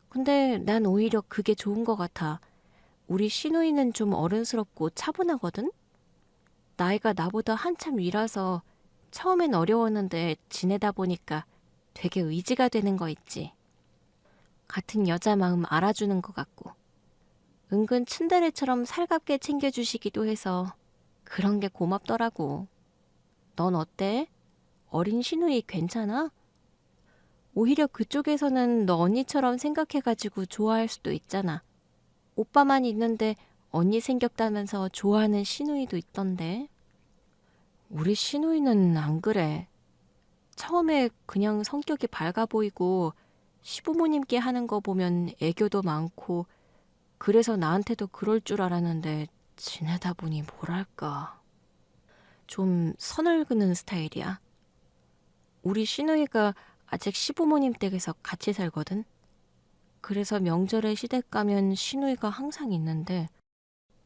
근데 난 오히려 그게 좋은 것 같아. 우리 시누이는 좀 어른스럽고 차분하거든? 나이가 나보다 한참 위라서 처음엔 어려웠는데 지내다 보니까 되게 의지가 되는 거 있지. 같은 여자 마음 알아주는 것 같고. 은근 츤데레처럼 살갑게 챙겨주시기도 해서 그런 게 고맙더라고. 넌 어때? 어린 시누이 괜찮아? 오히려 그쪽에서는 너 언니처럼 생각해가지고 좋아할 수도 있잖아. 오빠만 있는데 언니 생겼다면서 좋아하는 시누이도 있던데. 우리 시누이는 안 그래. 처음에 그냥 성격이 밝아 보이고 시부모님께 하는 거 보면 애교도 많고 그래서 나한테도 그럴 줄 알았는데 지내다 보니 뭐랄까. 좀 선을 그는 스타일이야. 우리 시누이가 아직 시부모님 댁에서 같이 살거든. 그래서 명절에 시댁 가면 시누이가 항상 있는데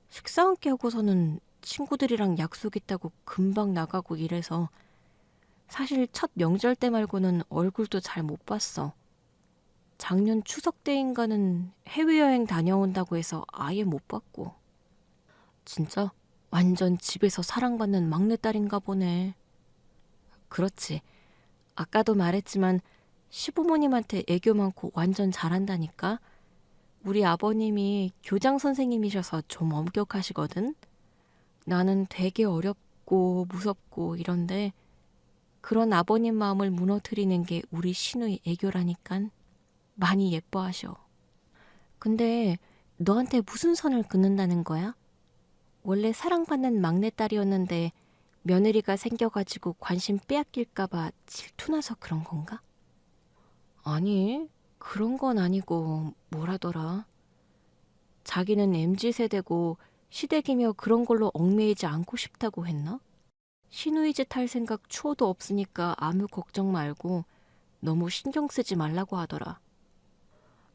식사 함께 하고서는 친구들이랑 약속 있다고 금방 나가고 이래서 사실 첫 명절 때 말고는 얼굴도 잘 못 봤어. 작년 추석 때인가는 해외여행 다녀온다고 해서 아예 못 봤고. 진짜 완전 집에서 사랑받는 막내딸인가 보네. 그렇지. 아까도 말했지만 시부모님한테 애교 많고 완전 잘한다니까. 우리 아버님이 교장 선생님이셔서 좀 엄격하시거든. 나는 되게 어렵고 무섭고 이런데 그런 아버님 마음을 무너뜨리는 게 우리 시누이 애교라니깐. 많이 예뻐하셔. 근데 너한테 무슨 선을 긋는다는 거야? 원래 사랑받는 막내딸이었는데 며느리가 생겨가지고 관심 빼앗길까봐 질투나서 그런 건가? 아니, 그런 건 아니고 뭐라더라. 자기는 MZ세대고 시댁이며 그런 걸로 얽매이지 않고 싶다고 했나? 시누이 짓 할 생각 추호도 없으니까 아무 걱정 말고 너무 신경 쓰지 말라고 하더라.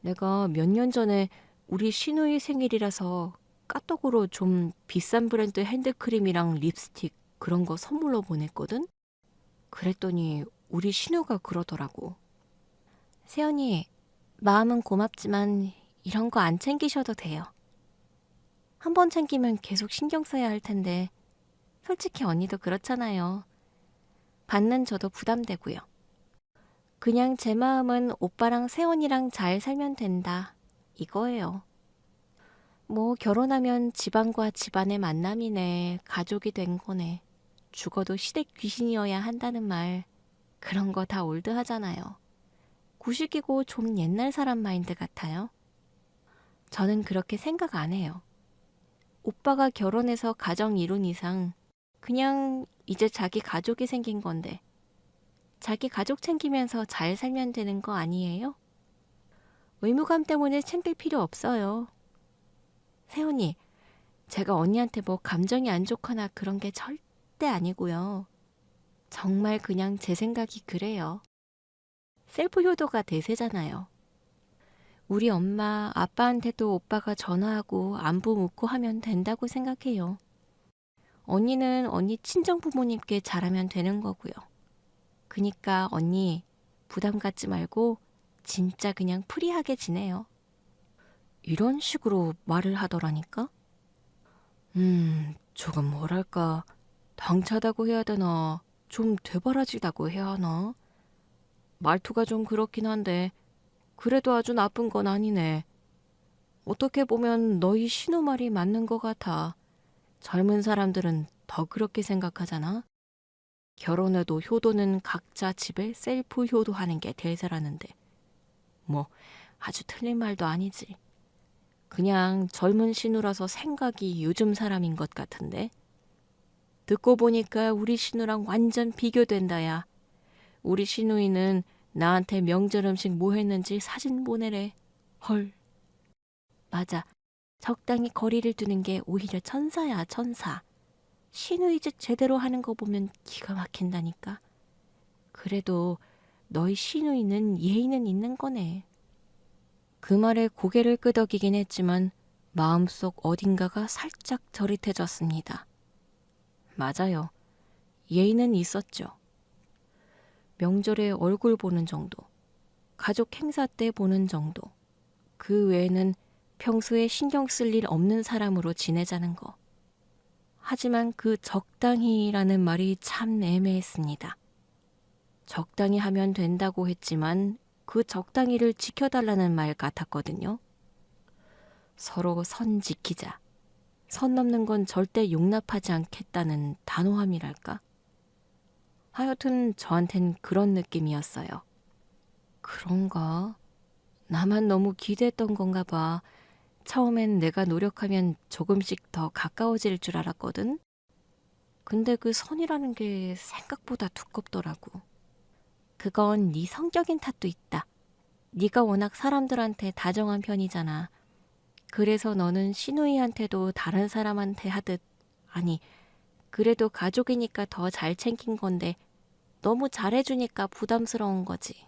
내가 몇 년 전에 우리 시누이 생일이라서 까떡으로 좀 비싼 브랜드 핸드크림이랑 립스틱 그런 거 선물로 보냈거든? 그랬더니 우리 신우가 그러더라고. 세연이, 마음은 고맙지만 이런 거 안 챙기셔도 돼요. 한 번 챙기면 계속 신경 써야 할 텐데 솔직히 언니도 그렇잖아요. 받는 저도 부담되고요. 그냥 제 마음은 오빠랑 세연이랑 잘 살면 된다. 이거예요. 뭐 결혼하면 집안과 집안의 만남이네. 가족이 된 거네. 죽어도 시댁 귀신이어야 한다는 말. 그런 거 다 올드하잖아요. 구식이고 좀 옛날 사람 마인드 같아요. 저는 그렇게 생각 안 해요. 오빠가 결혼해서 가정 이룬 이상 그냥 이제 자기 가족이 생긴 건데 자기 가족 챙기면서 잘 살면 되는 거 아니에요? 의무감 때문에 챙길 필요 없어요. 세훈이, 제가 언니한테 뭐 감정이 안 좋거나 그런 게 절대 아니고요. 정말 그냥 제 생각이 그래요. 셀프 효도가 대세잖아요. 우리 엄마, 아빠한테도 오빠가 전화하고 안부 묻고 하면 된다고 생각해요. 언니는 언니 친정 부모님께 잘하면 되는 거고요. 그니까 언니 부담 갖지 말고 진짜 그냥 프리하게 지내요. 이런 식으로 말을 하더라니까? 조금 뭐랄까 당차다고 해야 되나 좀 되바라지다고 해야 하나? 말투가 좀 그렇긴 한데 그래도 아주 나쁜 건 아니네. 어떻게 보면 너희 신우 말이 맞는 것 같아. 젊은 사람들은 더 그렇게 생각하잖아. 결혼해도 효도는 각자 집에 셀프 효도하는 게 대세라는데 뭐 아주 틀린 말도 아니지. 그냥 젊은 신우라서 생각이 요즘 사람인 것 같은데. 듣고 보니까 우리 신우랑 완전 비교된다야. 우리 신우이는 나한테 명절 음식 뭐 했는지 사진 보내래. 헐. 맞아. 적당히 거리를 두는 게 오히려 천사야, 천사. 신우이짓 제대로 하는 거 보면 기가 막힌다니까. 그래도 너희 신우이는 예의는 있는 거네. 그 말에 고개를 끄덕이긴 했지만 마음속 어딘가가 살짝 저릿해졌습니다. 맞아요. 예의는 있었죠. 명절에 얼굴 보는 정도, 가족 행사 때 보는 정도, 그 외에는 평소에 신경 쓸 일 없는 사람으로 지내자는 거. 하지만 그 적당히라는 말이 참 애매했습니다. 적당히 하면 된다고 했지만 그 적당히를 지켜달라는 말 같았거든요. 서로 선 지키자. 선 넘는 건 절대 용납하지 않겠다는 단호함이랄까? 하여튼 저한텐 그런 느낌이었어요. 그런가? 나만 너무 기대했던 건가 봐. 처음엔 내가 노력하면 조금씩 더 가까워질 줄 알았거든? 근데 그 선이라는 게 생각보다 두껍더라고. 그건 네 성격인 탓도 있다. 네가 워낙 사람들한테 다정한 편이잖아. 그래서 너는 시누이한테도 다른 사람한테 하듯, 아니, 그래도 가족이니까 더 잘 챙긴 건데 너무 잘해주니까 부담스러운 거지.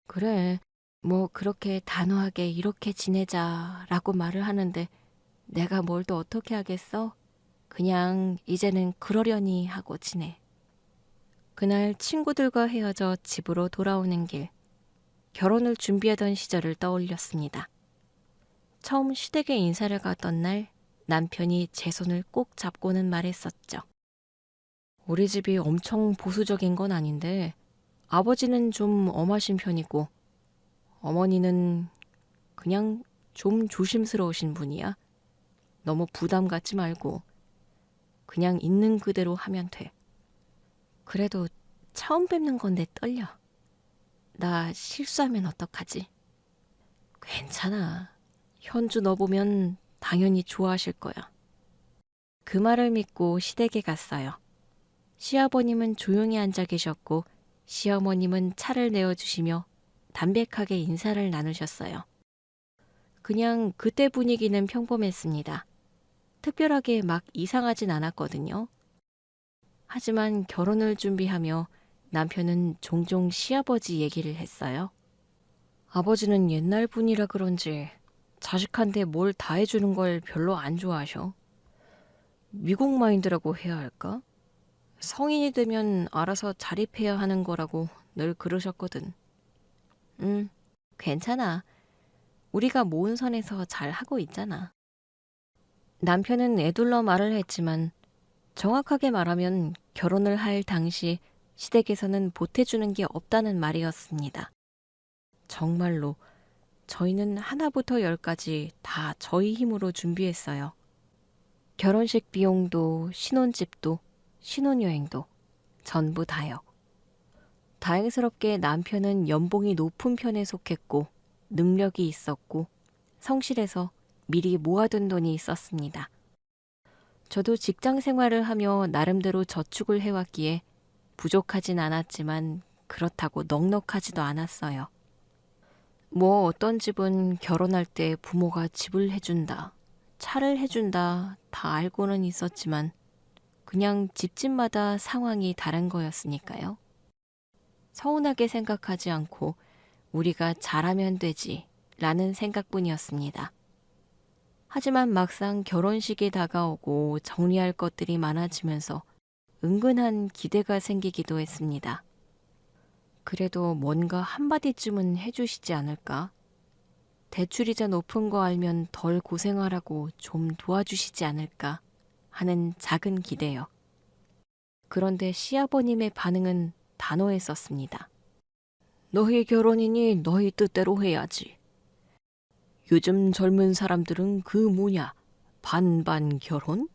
그래, 뭐 그렇게 단호하게 이렇게 지내자라고 말을 하는데 내가 뭘 또 어떻게 하겠어? 그냥 이제는 그러려니 하고 지내. 그날 친구들과 헤어져 집으로 돌아오는 길, 결혼을 준비하던 시절을 떠올렸습니다. 처음 시댁에 인사를 갔던 날 남편이 제 손을 꼭 잡고는 말했었죠. 우리 집이 엄청 보수적인 건 아닌데 아버지는 좀 엄하신 편이고 어머니는 그냥 좀 조심스러우신 분이야. 너무 부담 갖지 말고 그냥 있는 그대로 하면 돼. 그래도 처음 뵙는 건데 떨려. 나 실수하면 어떡하지? 괜찮아. 현주 너 보면 당연히 좋아하실 거야. 그 말을 믿고 시댁에 갔어요. 시아버님은 조용히 앉아 계셨고 시어머님은 차를 내어주시며 담백하게 인사를 나누셨어요. 그냥 그때 분위기는 평범했습니다. 특별하게 막 이상하진 않았거든요. 하지만 결혼을 준비하며 남편은 종종 시아버지 얘기를 했어요. 아버지는 옛날 분이라 그런지 자식한테 뭘 다 해주는 걸 별로 안 좋아하셔. 미국 마인드라고 해야 할까? 성인이 되면 알아서 자립해야 하는 거라고 늘 그러셨거든. 괜찮아. 우리가 모은 선에서 잘 하고 있잖아. 남편은 애둘러 말을 했지만 정확하게 말하면 결혼을 할 당시 시댁에서는 보태주는 게 없다는 말이었습니다. 정말로 저희는 하나부터 열까지 다 저희 힘으로 준비했어요. 결혼식 비용도 신혼집도 신혼여행도 전부 다요. 다행스럽게 남편은 연봉이 높은 편에 속했고 능력이 있었고 성실해서 미리 모아둔 돈이 있었습니다. 저도 직장 생활을 하며 나름대로 저축을 해왔기에 부족하진 않았지만 그렇다고 넉넉하지도 않았어요. 뭐 어떤 집은 결혼할 때 부모가 집을 해준다, 차를 해준다 다 알고는 있었지만 그냥 집집마다 상황이 다른 거였으니까요. 서운하게 생각하지 않고 우리가 잘하면 되지 라는 생각뿐이었습니다. 하지만 막상 결혼식이 다가오고 정리할 것들이 많아지면서 은근한 기대가 생기기도 했습니다. 그래도 뭔가 한마디쯤은 해주시지 않을까? 대출이자 높은 거 알면 덜 고생하라고 좀 도와주시지 않을까 하는 작은 기대요. 그런데 시아버님의 반응은 단호했었습니다. 너희 결혼이니 너희 뜻대로 해야지. 요즘 젊은 사람들은 그 뭐냐, 반반 결혼?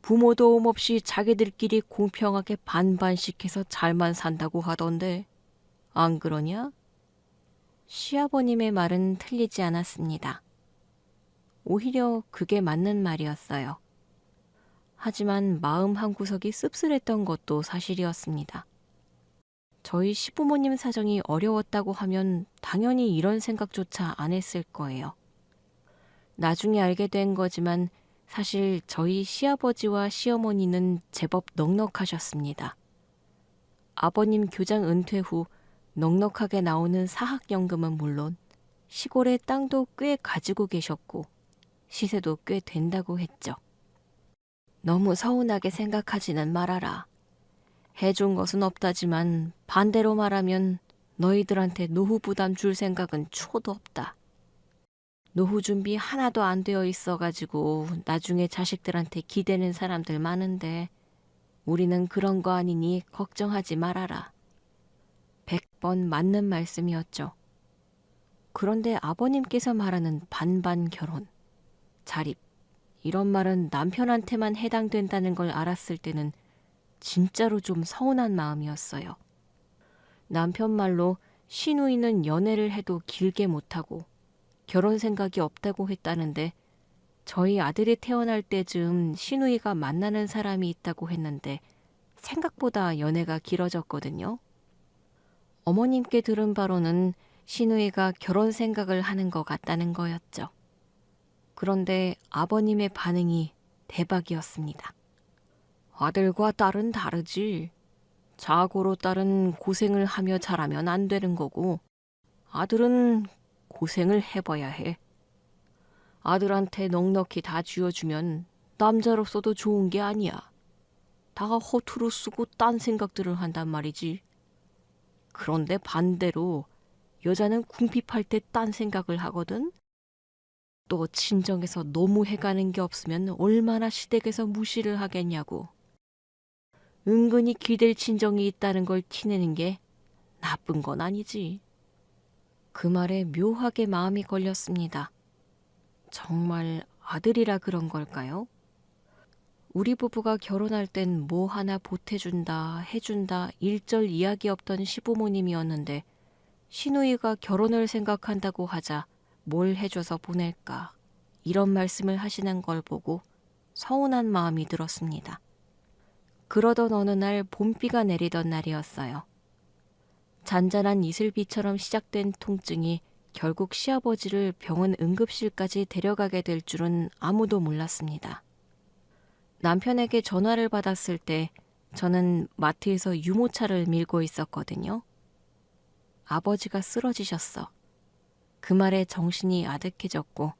부모 도움 없이 자기들끼리 공평하게 반반씩 해서 잘만 산다고 하던데 안 그러냐? 시아버님의 말은 틀리지 않았습니다. 오히려 그게 맞는 말이었어요. 하지만 마음 한구석이 씁쓸했던 것도 사실이었습니다. 저희 시부모님 사정이 어려웠다고 하면 당연히 이런 생각조차 안 했을 거예요. 나중에 알게 된 거지만 사실 저희 시아버지와 시어머니는 제법 넉넉하셨습니다. 아버님 교장 은퇴 후 넉넉하게 나오는 사학연금은 물론 시골에 땅도 꽤 가지고 계셨고 시세도 꽤 된다고 했죠. 너무 서운하게 생각하지는 말아라. 해준 것은 없다지만 반대로 말하면 너희들한테 노후 부담 줄 생각은 초도 없다. 노후 준비 하나도 안 되어 있어가지고 나중에 자식들한테 기대는 사람들 많은데 우리는 그런 거 아니니 걱정하지 말아라. 100번 맞는 말씀이었죠. 그런데 아버님께서 말하는 반반 결혼, 자립, 이런 말은 남편한테만 해당된다는 걸 알았을 때는 진짜로 좀 서운한 마음이었어요. 남편 말로 시누이는 연애를 해도 길게 못하고 결혼 생각이 없다고 했다는데 저희 아들이 태어날 때쯤 시누이가 만나는 사람이 있다고 했는데 생각보다 연애가 길어졌거든요. 어머님께 들은 바로는 시누이가 결혼 생각을 하는 것 같다는 거였죠. 그런데 아버님의 반응이 대박이었습니다. 아들과 딸은 다르지. 자고로 딸은 고생을 하며 자라면 안 되는 거고 아들은 고생을 해봐야 해. 아들한테 넉넉히 다 쥐어주면 남자로서도 좋은 게 아니야. 다가 허투루 쓰고 딴 생각들을 한단 말이지. 그런데 반대로 여자는 궁핍할 때 딴 생각을 하거든. 또 친정에서 너무 해가는 게 없으면 얼마나 시댁에서 무시를 하겠냐고. 은근히 기댈 친정이 있다는 걸 티내는 게 나쁜 건 아니지. 그 말에 묘하게 마음이 걸렸습니다. 정말 아들이라 그런 걸까요? 우리 부부가 결혼할 땐 뭐 하나 보태준다, 해준다, 일절 이야기 없던 시부모님이었는데 시누이가 결혼을 생각한다고 하자 뭘 해줘서 보낼까 이런 말씀을 하시는 걸 보고 서운한 마음이 들었습니다. 그러던 어느 날 봄비가 내리던 날이었어요. 잔잔한 이슬비처럼 시작된 통증이 결국 시아버지를 병원 응급실까지 데려가게 될 줄은 아무도 몰랐습니다. 남편에게 전화를 받았을 때 저는 마트에서 유모차를 밀고 있었거든요. 아버지가 쓰러지셨어. 그 말에 정신이 아득해졌고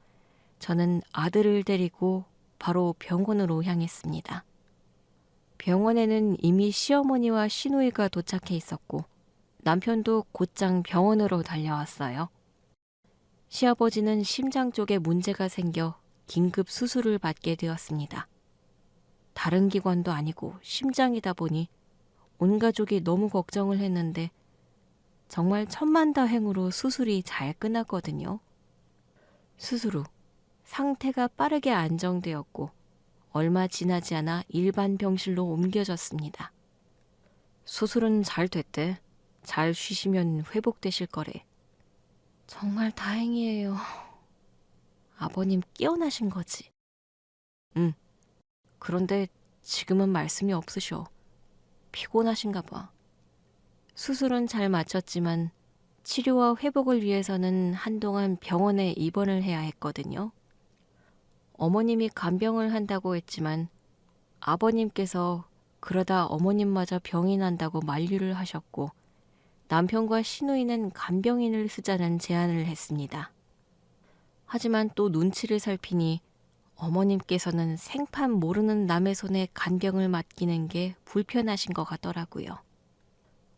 저는 아들을 데리고 바로 병원으로 향했습니다. 병원에는 이미 시어머니와 시누이가 도착해 있었고 남편도 곧장 병원으로 달려왔어요. 시아버지는 심장 쪽에 문제가 생겨 긴급 수술을 받게 되었습니다. 다른 기관도 아니고 심장이다 보니 온 가족이 너무 걱정을 했는데 정말 천만다행으로 수술이 잘 끝났거든요. 수술 후 상태가 빠르게 안정되었고 얼마 지나지 않아 일반 병실로 옮겨졌습니다. 수술은 잘 됐대. 잘 쉬시면 회복되실 거래. 정말 다행이에요. 아버님 깨어나신 거지? 응. 그런데 지금은 말씀이 없으셔. 피곤하신가 봐. 수술은 잘 마쳤지만 치료와 회복을 위해서는 한동안 병원에 입원을 해야 했거든요. 어머님이 간병을 한다고 했지만 아버님께서 그러다 어머님마저 병이 난다고 만류를 하셨고 남편과 시누이는 간병인을 쓰자는 제안을 했습니다. 하지만 또 눈치를 살피니 어머님께서는 생판 모르는 남의 손에 간병을 맡기는 게 불편하신 것 같더라고요.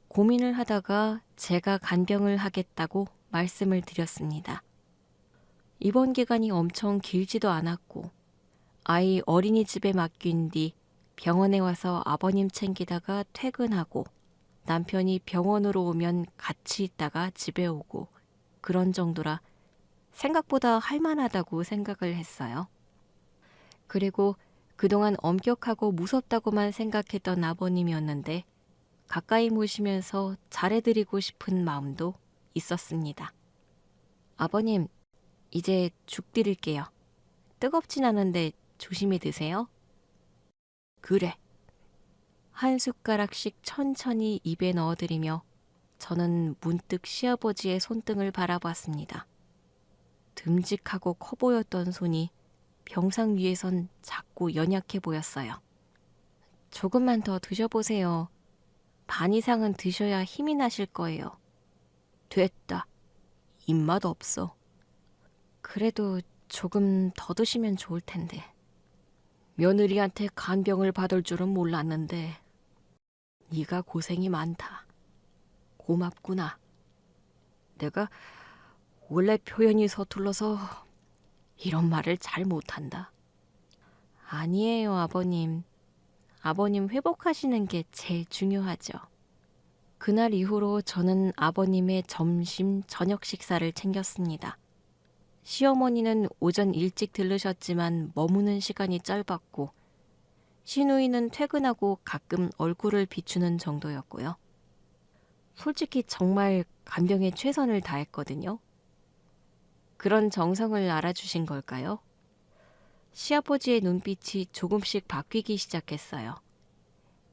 고민을 하다가 제가 간병을 하겠다고 말씀을 드렸습니다. 입원 기간이 엄청 길지도 않았고 아이 어린이집에 맡긴 뒤 병원에 와서 아버님 챙기다가 퇴근하고 남편이 병원으로 오면 같이 있다가 집에 오고 그런 정도라 생각보다 할만하다고 생각을 했어요. 그리고 그동안 엄격하고 무섭다고만 생각했던 아버님이었는데 가까이 모시면서 잘해드리고 싶은 마음도 있었습니다. 아버님, 이제 죽 드릴게요. 뜨겁진 않은데 조심히 드세요. 그래. 한 숟가락씩 천천히 입에 넣어드리며 저는 문득 시아버지의 손등을 바라봤습니다. 듬직하고 커 보였던 손이 병상 위에선 작고 연약해 보였어요. 조금만 더 드셔보세요. 반 이상은 드셔야 힘이 나실 거예요. 됐다. 입맛 없어. 그래도 조금 더 드시면 좋을 텐데. 며느리한테 간병을 받을 줄은 몰랐는데 네가 고생이 많다. 고맙구나. 내가 원래 표현이 서툴러서 이런 말을 잘 못한다. 아니에요, 아버님. 아버님 회복하시는 게 제일 중요하죠. 그날 이후로 저는 아버님의 점심, 저녁 식사를 챙겼습니다. 시어머니는 오전 일찍 들르셨지만 머무는 시간이 짧았고 시누이는 퇴근하고 가끔 얼굴을 비추는 정도였고요. 솔직히 정말 간병에 최선을 다했거든요. 그런 정성을 알아주신 걸까요? 시아버지의 눈빛이 조금씩 바뀌기 시작했어요.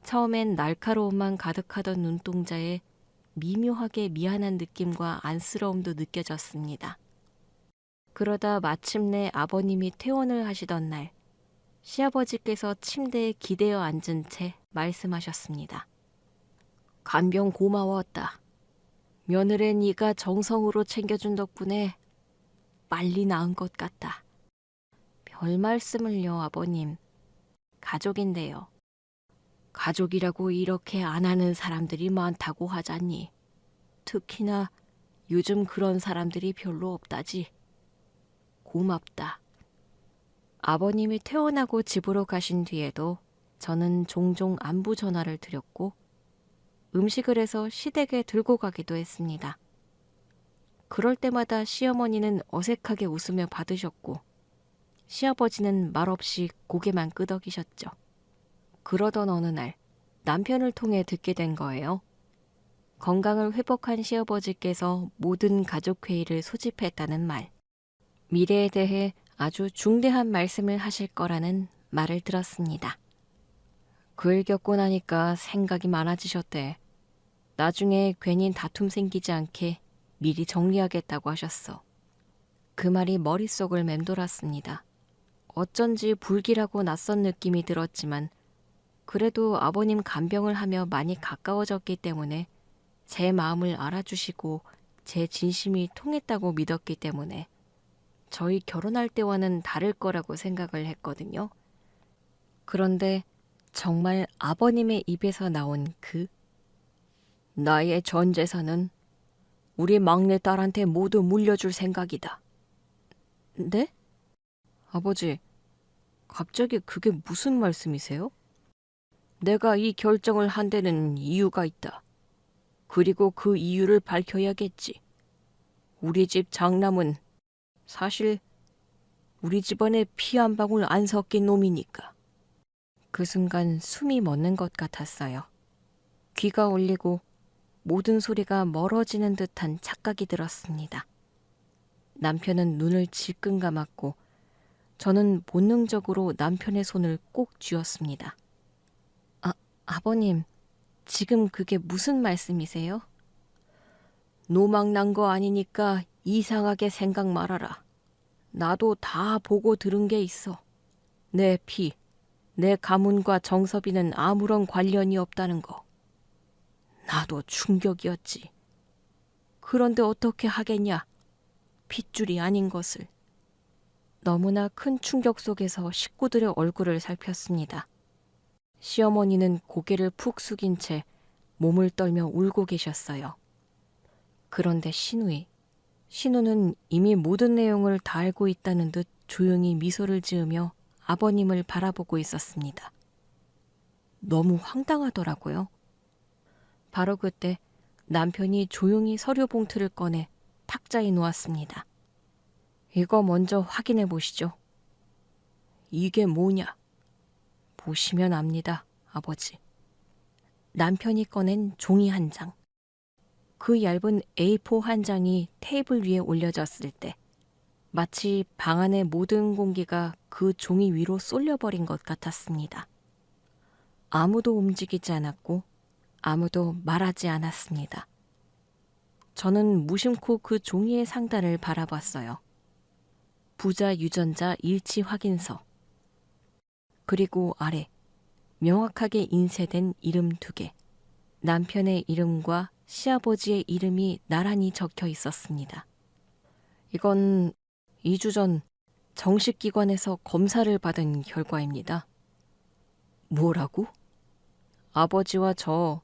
처음엔 날카로움만 가득하던 눈동자에 미묘하게 미안한 느낌과 안쓰러움도 느껴졌습니다. 그러다 마침내 아버님이 퇴원을 하시던 날, 시아버지께서 침대에 기대어 앉은 채 말씀하셨습니다. 간병 고마웠다. 며느리 네가 정성으로 챙겨준 덕분에 빨리 나은 것 같다. 별 말씀을요, 아버님. 가족인데요. 가족이라고 이렇게 안 하는 사람들이 많다고 하잖니. 특히나 요즘 그런 사람들이 별로 없다지. 고맙다. 아버님이 퇴원하고 집으로 가신 뒤에도 저는 종종 안부 전화를 드렸고 음식을 해서 시댁에 들고 가기도 했습니다. 그럴 때마다 시어머니는 어색하게 웃으며 받으셨고 시아버지는 말없이 고개만 끄덕이셨죠. 그러던 어느 날 남편을 통해 듣게 된 거예요. 건강을 회복한 시아버지께서 모든 가족회의를 소집했다는 말. 미래에 대해 아주 중대한 말씀을 하실 거라는 말을 들었습니다. 그 일 겪고 나니까 생각이 많아지셨대. 나중에 괜히 다툼 생기지 않게 미리 정리하겠다고 하셨어. 그 말이 머릿속을 맴돌았습니다. 어쩐지 불길하고 낯선 느낌이 들었지만 그래도 아버님 간병을 하며 많이 가까워졌기 때문에 제 마음을 알아주시고 제 진심이 통했다고 믿었기 때문에 저희 결혼할 때와는 다를 거라고 생각을 했거든요. 그런데 정말 아버님의 입에서 나온 나의 전 재산은 우리 막내딸한테 모두 물려줄 생각이다. 네? 아버지, 갑자기 그게 무슨 말씀이세요? 내가 이 결정을 한 데는 이유가 있다. 그리고 그 이유를 밝혀야겠지. 우리 집 장남은 사실 우리 집안에 피 한 방울 안 섞인 놈이니까. 그 순간 숨이 멎는 것 같았어요. 귀가 울리고 모든 소리가 멀어지는 듯한 착각이 들었습니다. 남편은 눈을 질끈 감았고 저는 본능적으로 남편의 손을 꼭 쥐었습니다. 아버님, 지금 그게 무슨 말씀이세요? 노망난 거 아니니까 이상하게 생각 말아라. 나도 다 보고 들은 게 있어. 내 피, 내 가문과 정섭이는 아무런 관련이 없다는 거. 나도 충격이었지. 그런데 어떻게 하겠냐? 핏줄이 아닌 것을. 너무나 큰 충격 속에서 식구들의 얼굴을 살폈습니다. 시어머니는 고개를 푹 숙인 채 몸을 떨며 울고 계셨어요. 그런데 신우는 이미 모든 내용을 다 알고 있다는 듯 조용히 미소를 지으며 아버님을 바라보고 있었습니다. 너무 황당하더라고요. 바로 그때 남편이 조용히 서류 봉투를 꺼내 탁자에 놓았습니다. 이거 먼저 확인해 보시죠. 이게 뭐냐? 보시면 압니다, 아버지. 남편이 꺼낸 종이 한 장. 그 얇은 A4 한 장이 테이블 위에 올려졌을 때 마치 방 안의 모든 공기가 그 종이 위로 쏠려버린 것 같았습니다. 아무도 움직이지 않았고 아무도 말하지 않았습니다. 저는 무심코 그 종이의 상단을 바라봤어요. 부자 유전자 일치 확인서. 그리고 아래 명확하게 인쇄된 이름 2개. 남편의 이름과 시아버지의 이름이 나란히 적혀 있었습니다. 이건 2주 전 정식 기관에서 검사를 받은 결과입니다. 뭐라고? 아버지와 저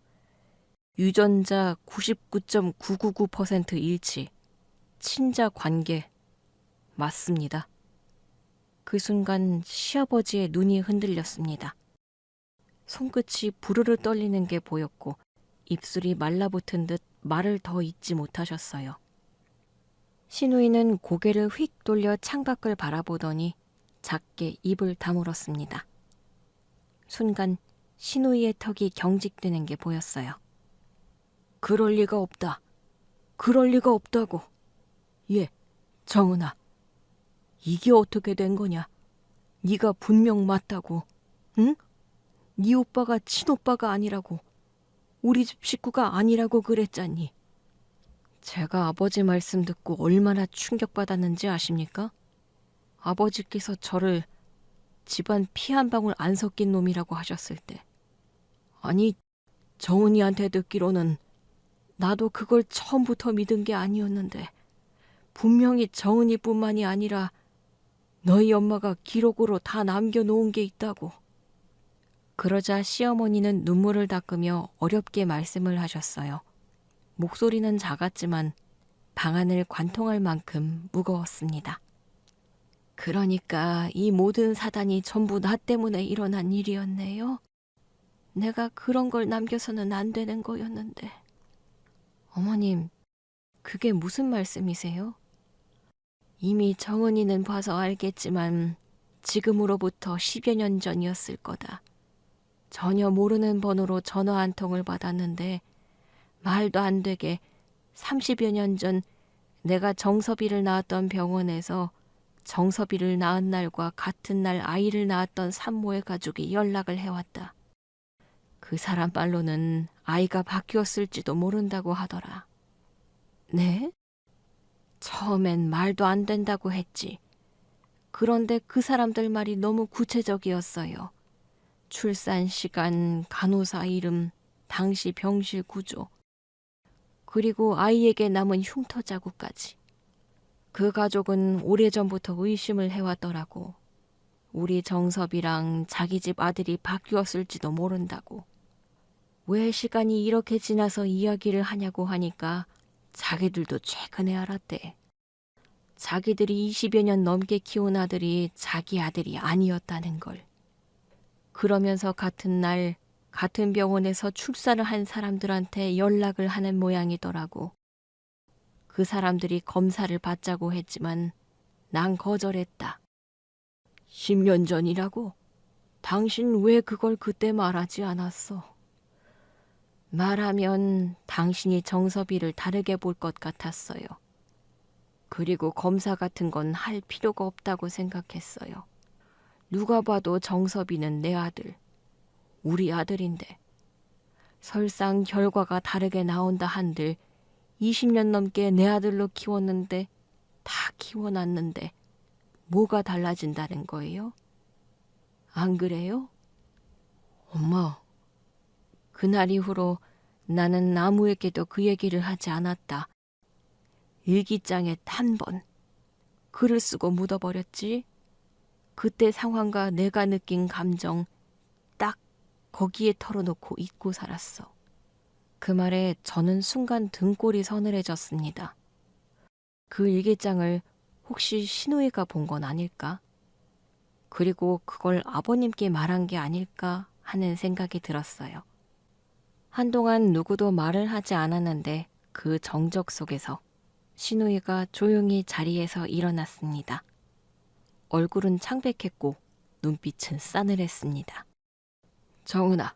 유전자 99.999% 일치, 친자 관계 맞습니다. 그 순간 시아버지의 눈이 흔들렸습니다. 손끝이 부르르 떨리는 게 보였고 입술이 말라붙은 듯 말을 더 잇지 못하셨어요. 시누이는 고개를 휙 돌려 창밖을 바라보더니 작게 입을 다물었습니다. 순간 시누이의 턱이 경직되는 게 보였어요. 그럴 리가 없다. 그럴 리가 없다고. 예, 정은아. 이게 어떻게 된 거냐? 네가 분명 맞다고. 응? 네 오빠가 친오빠가 아니라고. 우리 집 식구가 아니라고 그랬잖니. 제가 아버지 말씀 듣고 얼마나 충격받았는지 아십니까? 아버지께서 저를 집안 피 한 방울 안 섞인 놈이라고 하셨을 때. 아니, 정은이한테 듣기로는 나도 그걸 처음부터 믿은 게 아니었는데 분명히 정은이뿐만이 아니라 너희 엄마가 기록으로 다 남겨놓은 게 있다고. 그러자 시어머니는 눈물을 닦으며 어렵게 말씀을 하셨어요. 목소리는 작았지만 방안을 관통할 만큼 무거웠습니다. 그러니까 이 모든 사단이 전부 나 때문에 일어난 일이었네요. 내가 그런 걸 남겨서는 안 되는 거였는데. 어머님, 그게 무슨 말씀이세요? 이미 정은이는 봐서 알겠지만 지금으로부터 10여 년 전이었을 거다. 전혀 모르는 번호로 전화 한 통을 받았는데 말도 안 되게 30여 년 전 내가 정섭이를 낳았던 병원에서 정섭이를 낳은 날과 같은 날 아이를 낳았던 산모의 가족이 연락을 해왔다. 그 사람 말로는 아이가 바뀌었을지도 모른다고 하더라. 네? 처음엔 말도 안 된다고 했지. 그런데 그 사람들 말이 너무 구체적이었어요. 출산 시간, 간호사 이름, 당시 병실 구조, 그리고 아이에게 남은 흉터 자국까지. 그 가족은 오래전부터 의심을 해왔더라고. 우리 정섭이랑 자기 집 아들이 바뀌었을지도 모른다고. 왜 시간이 이렇게 지나서 이야기를 하냐고 하니까 자기들도 최근에 알았대. 자기들이 20여 년 넘게 키운 아들이 자기 아들이 아니었다는 걸. 그러면서 같은 날 같은 병원에서 출산을 한 사람들한테 연락을 하는 모양이더라고. 그 사람들이 검사를 받자고 했지만 난 거절했다. 10년 전이라고? 당신 왜 그걸 그때 말하지 않았어? 말하면 당신이 정섭이를 다르게 볼 것 같았어요. 그리고 검사 같은 건 할 필요가 없다고 생각했어요. 누가 봐도 정섭이는 내 아들, 우리 아들인데 설상 결과가 다르게 나온다 한들 20년 넘게 내 아들로 키웠는데 다 키워놨는데 뭐가 달라진다는 거예요? 안 그래요? 엄마, 그날 이후로 나는 아무에게도 그 얘기를 하지 않았다. 일기장에 단 번 글을 쓰고 묻어버렸지. 그때 상황과 내가 느낀 감정 딱 거기에 털어놓고 잊고 살았어. 그 말에 저는 순간 등골이 서늘해졌습니다. 그 일기장을 혹시 신우이가 본 건 아닐까? 그리고 그걸 아버님께 말한 게 아닐까 하는 생각이 들었어요. 한동안 누구도 말을 하지 않았는데 그 정적 속에서 신우이가 조용히 자리에서 일어났습니다. 얼굴은 창백했고 눈빛은 싸늘했습니다. 정은아,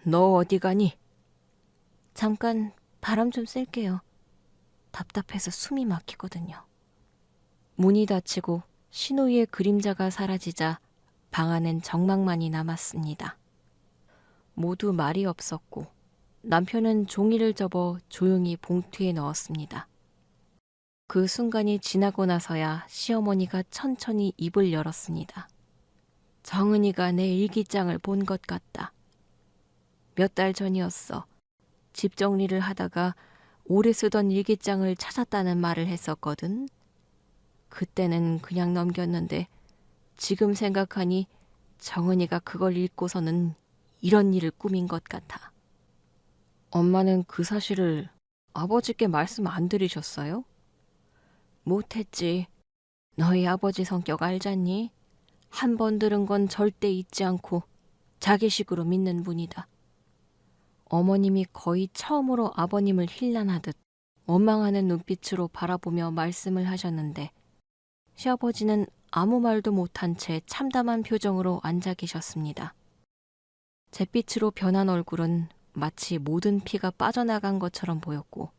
너 어디 가니? 잠깐 바람 좀 쐴게요. 답답해서 숨이 막히거든요. 문이 닫히고 신우이의 그림자가 사라지자 방 안엔 정막만이 남았습니다. 모두 말이 없었고 남편은 종이를 접어 조용히 봉투에 넣었습니다. 그 순간이 지나고 나서야 시어머니가 천천히 입을 열었습니다. 정은이가 내 일기장을 본 것 같다. 몇 달 전이었어. 집 정리를 하다가 오래 쓰던 일기장을 찾았다는 말을 했었거든. 그때는 그냥 넘겼는데 지금 생각하니 정은이가 그걸 읽고서는 이런 일을 꾸민 것 같아. 엄마는 그 사실을 아버지께 말씀 안 드리셨어요? 못했지. 너희 아버지 성격 알잖니? 한 번 들은 건 절대 잊지 않고 자기식으로 믿는 분이다. 어머님이 거의 처음으로 아버님을 힐난하듯 원망하는 눈빛으로 바라보며 말씀을 하셨는데 시아버지는 아무 말도 못한 채 참담한 표정으로 앉아 계셨습니다. 잿빛으로 변한 얼굴은 마치 모든 피가 빠져나간 것처럼 보였고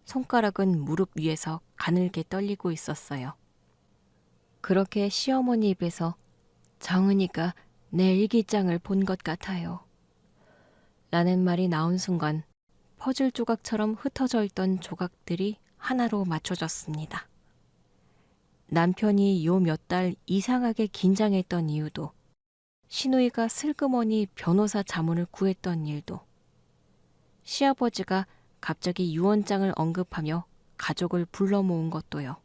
손가락은 무릎 위에서 가늘게 떨리고 있었어요. 그렇게 시어머니 입에서 정은이가 내 일기장을 본 것 같아요. 라는 말이 나온 순간 퍼즐 조각처럼 흩어져 있던 조각들이 하나로 맞춰졌습니다. 남편이 요 몇 달 이상하게 긴장했던 이유도, 신우이가 슬그머니 변호사 자문을 구했던 일도, 시아버지가 갑자기 유언장을 언급하며 가족을 불러 모은 것도요.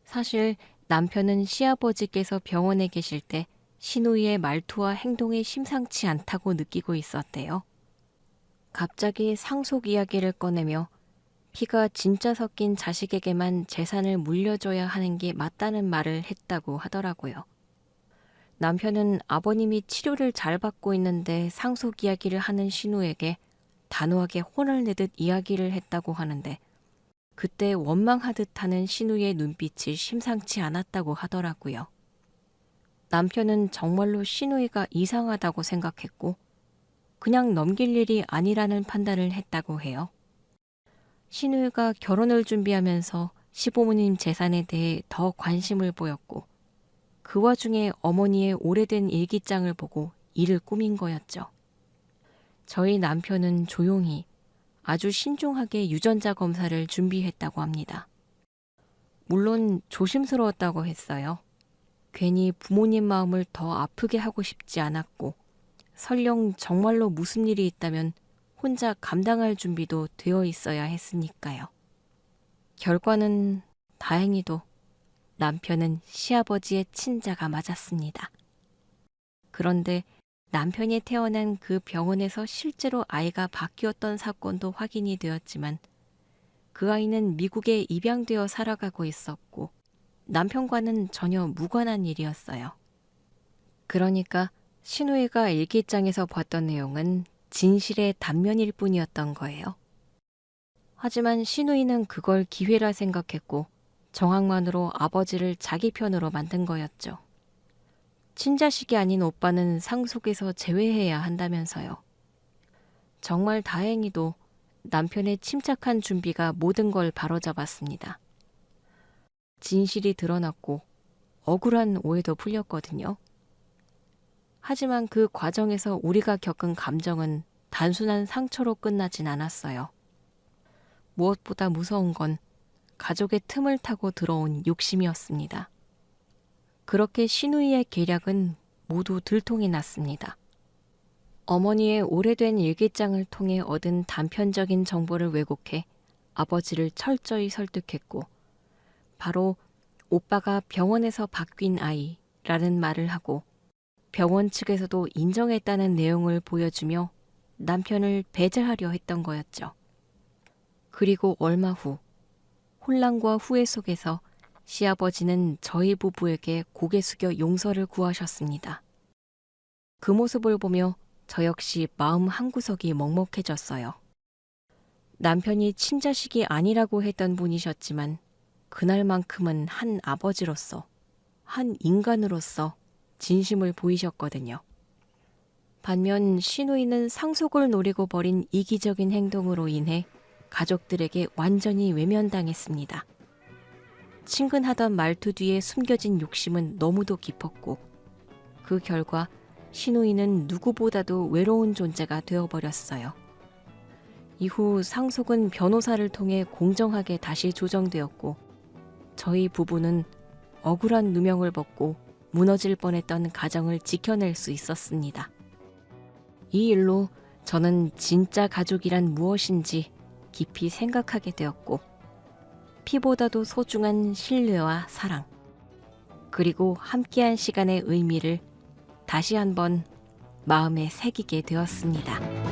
사실 남편은 시아버지께서 병원에 계실 때 신우이의 말투와 행동이 심상치 않다고 느끼고 있었대요. 갑자기 상속 이야기를 꺼내며 피가 진짜 섞인 자식에게만 재산을 물려줘야 하는 게 맞다는 말을 했다고 하더라고요. 남편은 아버님이 치료를 잘 받고 있는데 상속 이야기를 하는 신우에게 단호하게 혼을 내듯 이야기를 했다고 하는데 그때 원망하듯 하는 신우의 눈빛이 심상치 않았다고 하더라고요. 남편은 정말로 신우이가 이상하다고 생각했고 그냥 넘길 일이 아니라는 판단을 했다고 해요. 신우이가 결혼을 준비하면서 시부모님 재산에 대해 더 관심을 보였고 그 와중에 어머니의 오래된 일기장을 보고 이를 꾸민 거였죠. 저희 남편은 조용히 아주 신중하게 유전자 검사를 준비했다고 합니다. 물론 조심스러웠다고 했어요. 괜히 부모님 마음을 더 아프게 하고 싶지 않았고 설령 정말로 무슨 일이 있다면 혼자 감당할 준비도 되어 있어야 했으니까요. 결과는 다행히도 남편은 시아버지의 친자가 맞았습니다. 그런데 남편이 태어난 그 병원에서 실제로 아이가 바뀌었던 사건도 확인이 되었지만 그 아이는 미국에 입양되어 살아가고 있었고 남편과는 전혀 무관한 일이었어요. 그러니까 신우이가 일기장에서 봤던 내용은 진실의 단면일 뿐이었던 거예요. 하지만 신우이는 그걸 기회라 생각했고 정황만으로 아버지를 자기 편으로 만든 거였죠. 친자식이 아닌 오빠는 상속에서 제외해야 한다면서요. 정말 다행히도 남편의 침착한 준비가 모든 걸 바로잡았습니다. 진실이 드러났고 억울한 오해도 풀렸거든요. 하지만 그 과정에서 우리가 겪은 감정은 단순한 상처로 끝나진 않았어요. 무엇보다 무서운 건 가족의 틈을 타고 들어온 욕심이었습니다. 그렇게 신우이의 계략은 모두 들통이 났습니다. 어머니의 오래된 일기장을 통해 얻은 단편적인 정보를 왜곡해 아버지를 철저히 설득했고 바로 오빠가 병원에서 바뀐 아이라는 말을 하고 병원 측에서도 인정했다는 내용을 보여주며 남편을 배제하려 했던 거였죠. 그리고 얼마 후 혼란과 후회 속에서 시아버지는 저희 부부에게 고개 숙여 용서를 구하셨습니다. 그 모습을 보며 저 역시 마음 한구석이 먹먹해졌어요. 남편이 친자식이 아니라고 했던 분이셨지만 그날만큼은 한 아버지로서, 한 인간으로서 진심을 보이셨거든요. 반면 시누이는 상속을 노리고 벌인 이기적인 행동으로 인해 가족들에게 완전히 외면당했습니다. 친근하던 말투 뒤에 숨겨진 욕심은 너무도 깊었고 그 결과 시누이는 누구보다도 외로운 존재가 되어버렸어요. 이후 상속은 변호사를 통해 공정하게 다시 조정되었고 저희 부부는 억울한 누명을 벗고 무너질 뻔했던 가정을 지켜낼 수 있었습니다. 이 일로 저는 진짜 가족이란 무엇인지 깊이 생각하게 되었고 피보다도 소중한 신뢰와 사랑, 그리고 함께한 시간의 의미를 다시 한번 마음에 새기게 되었습니다.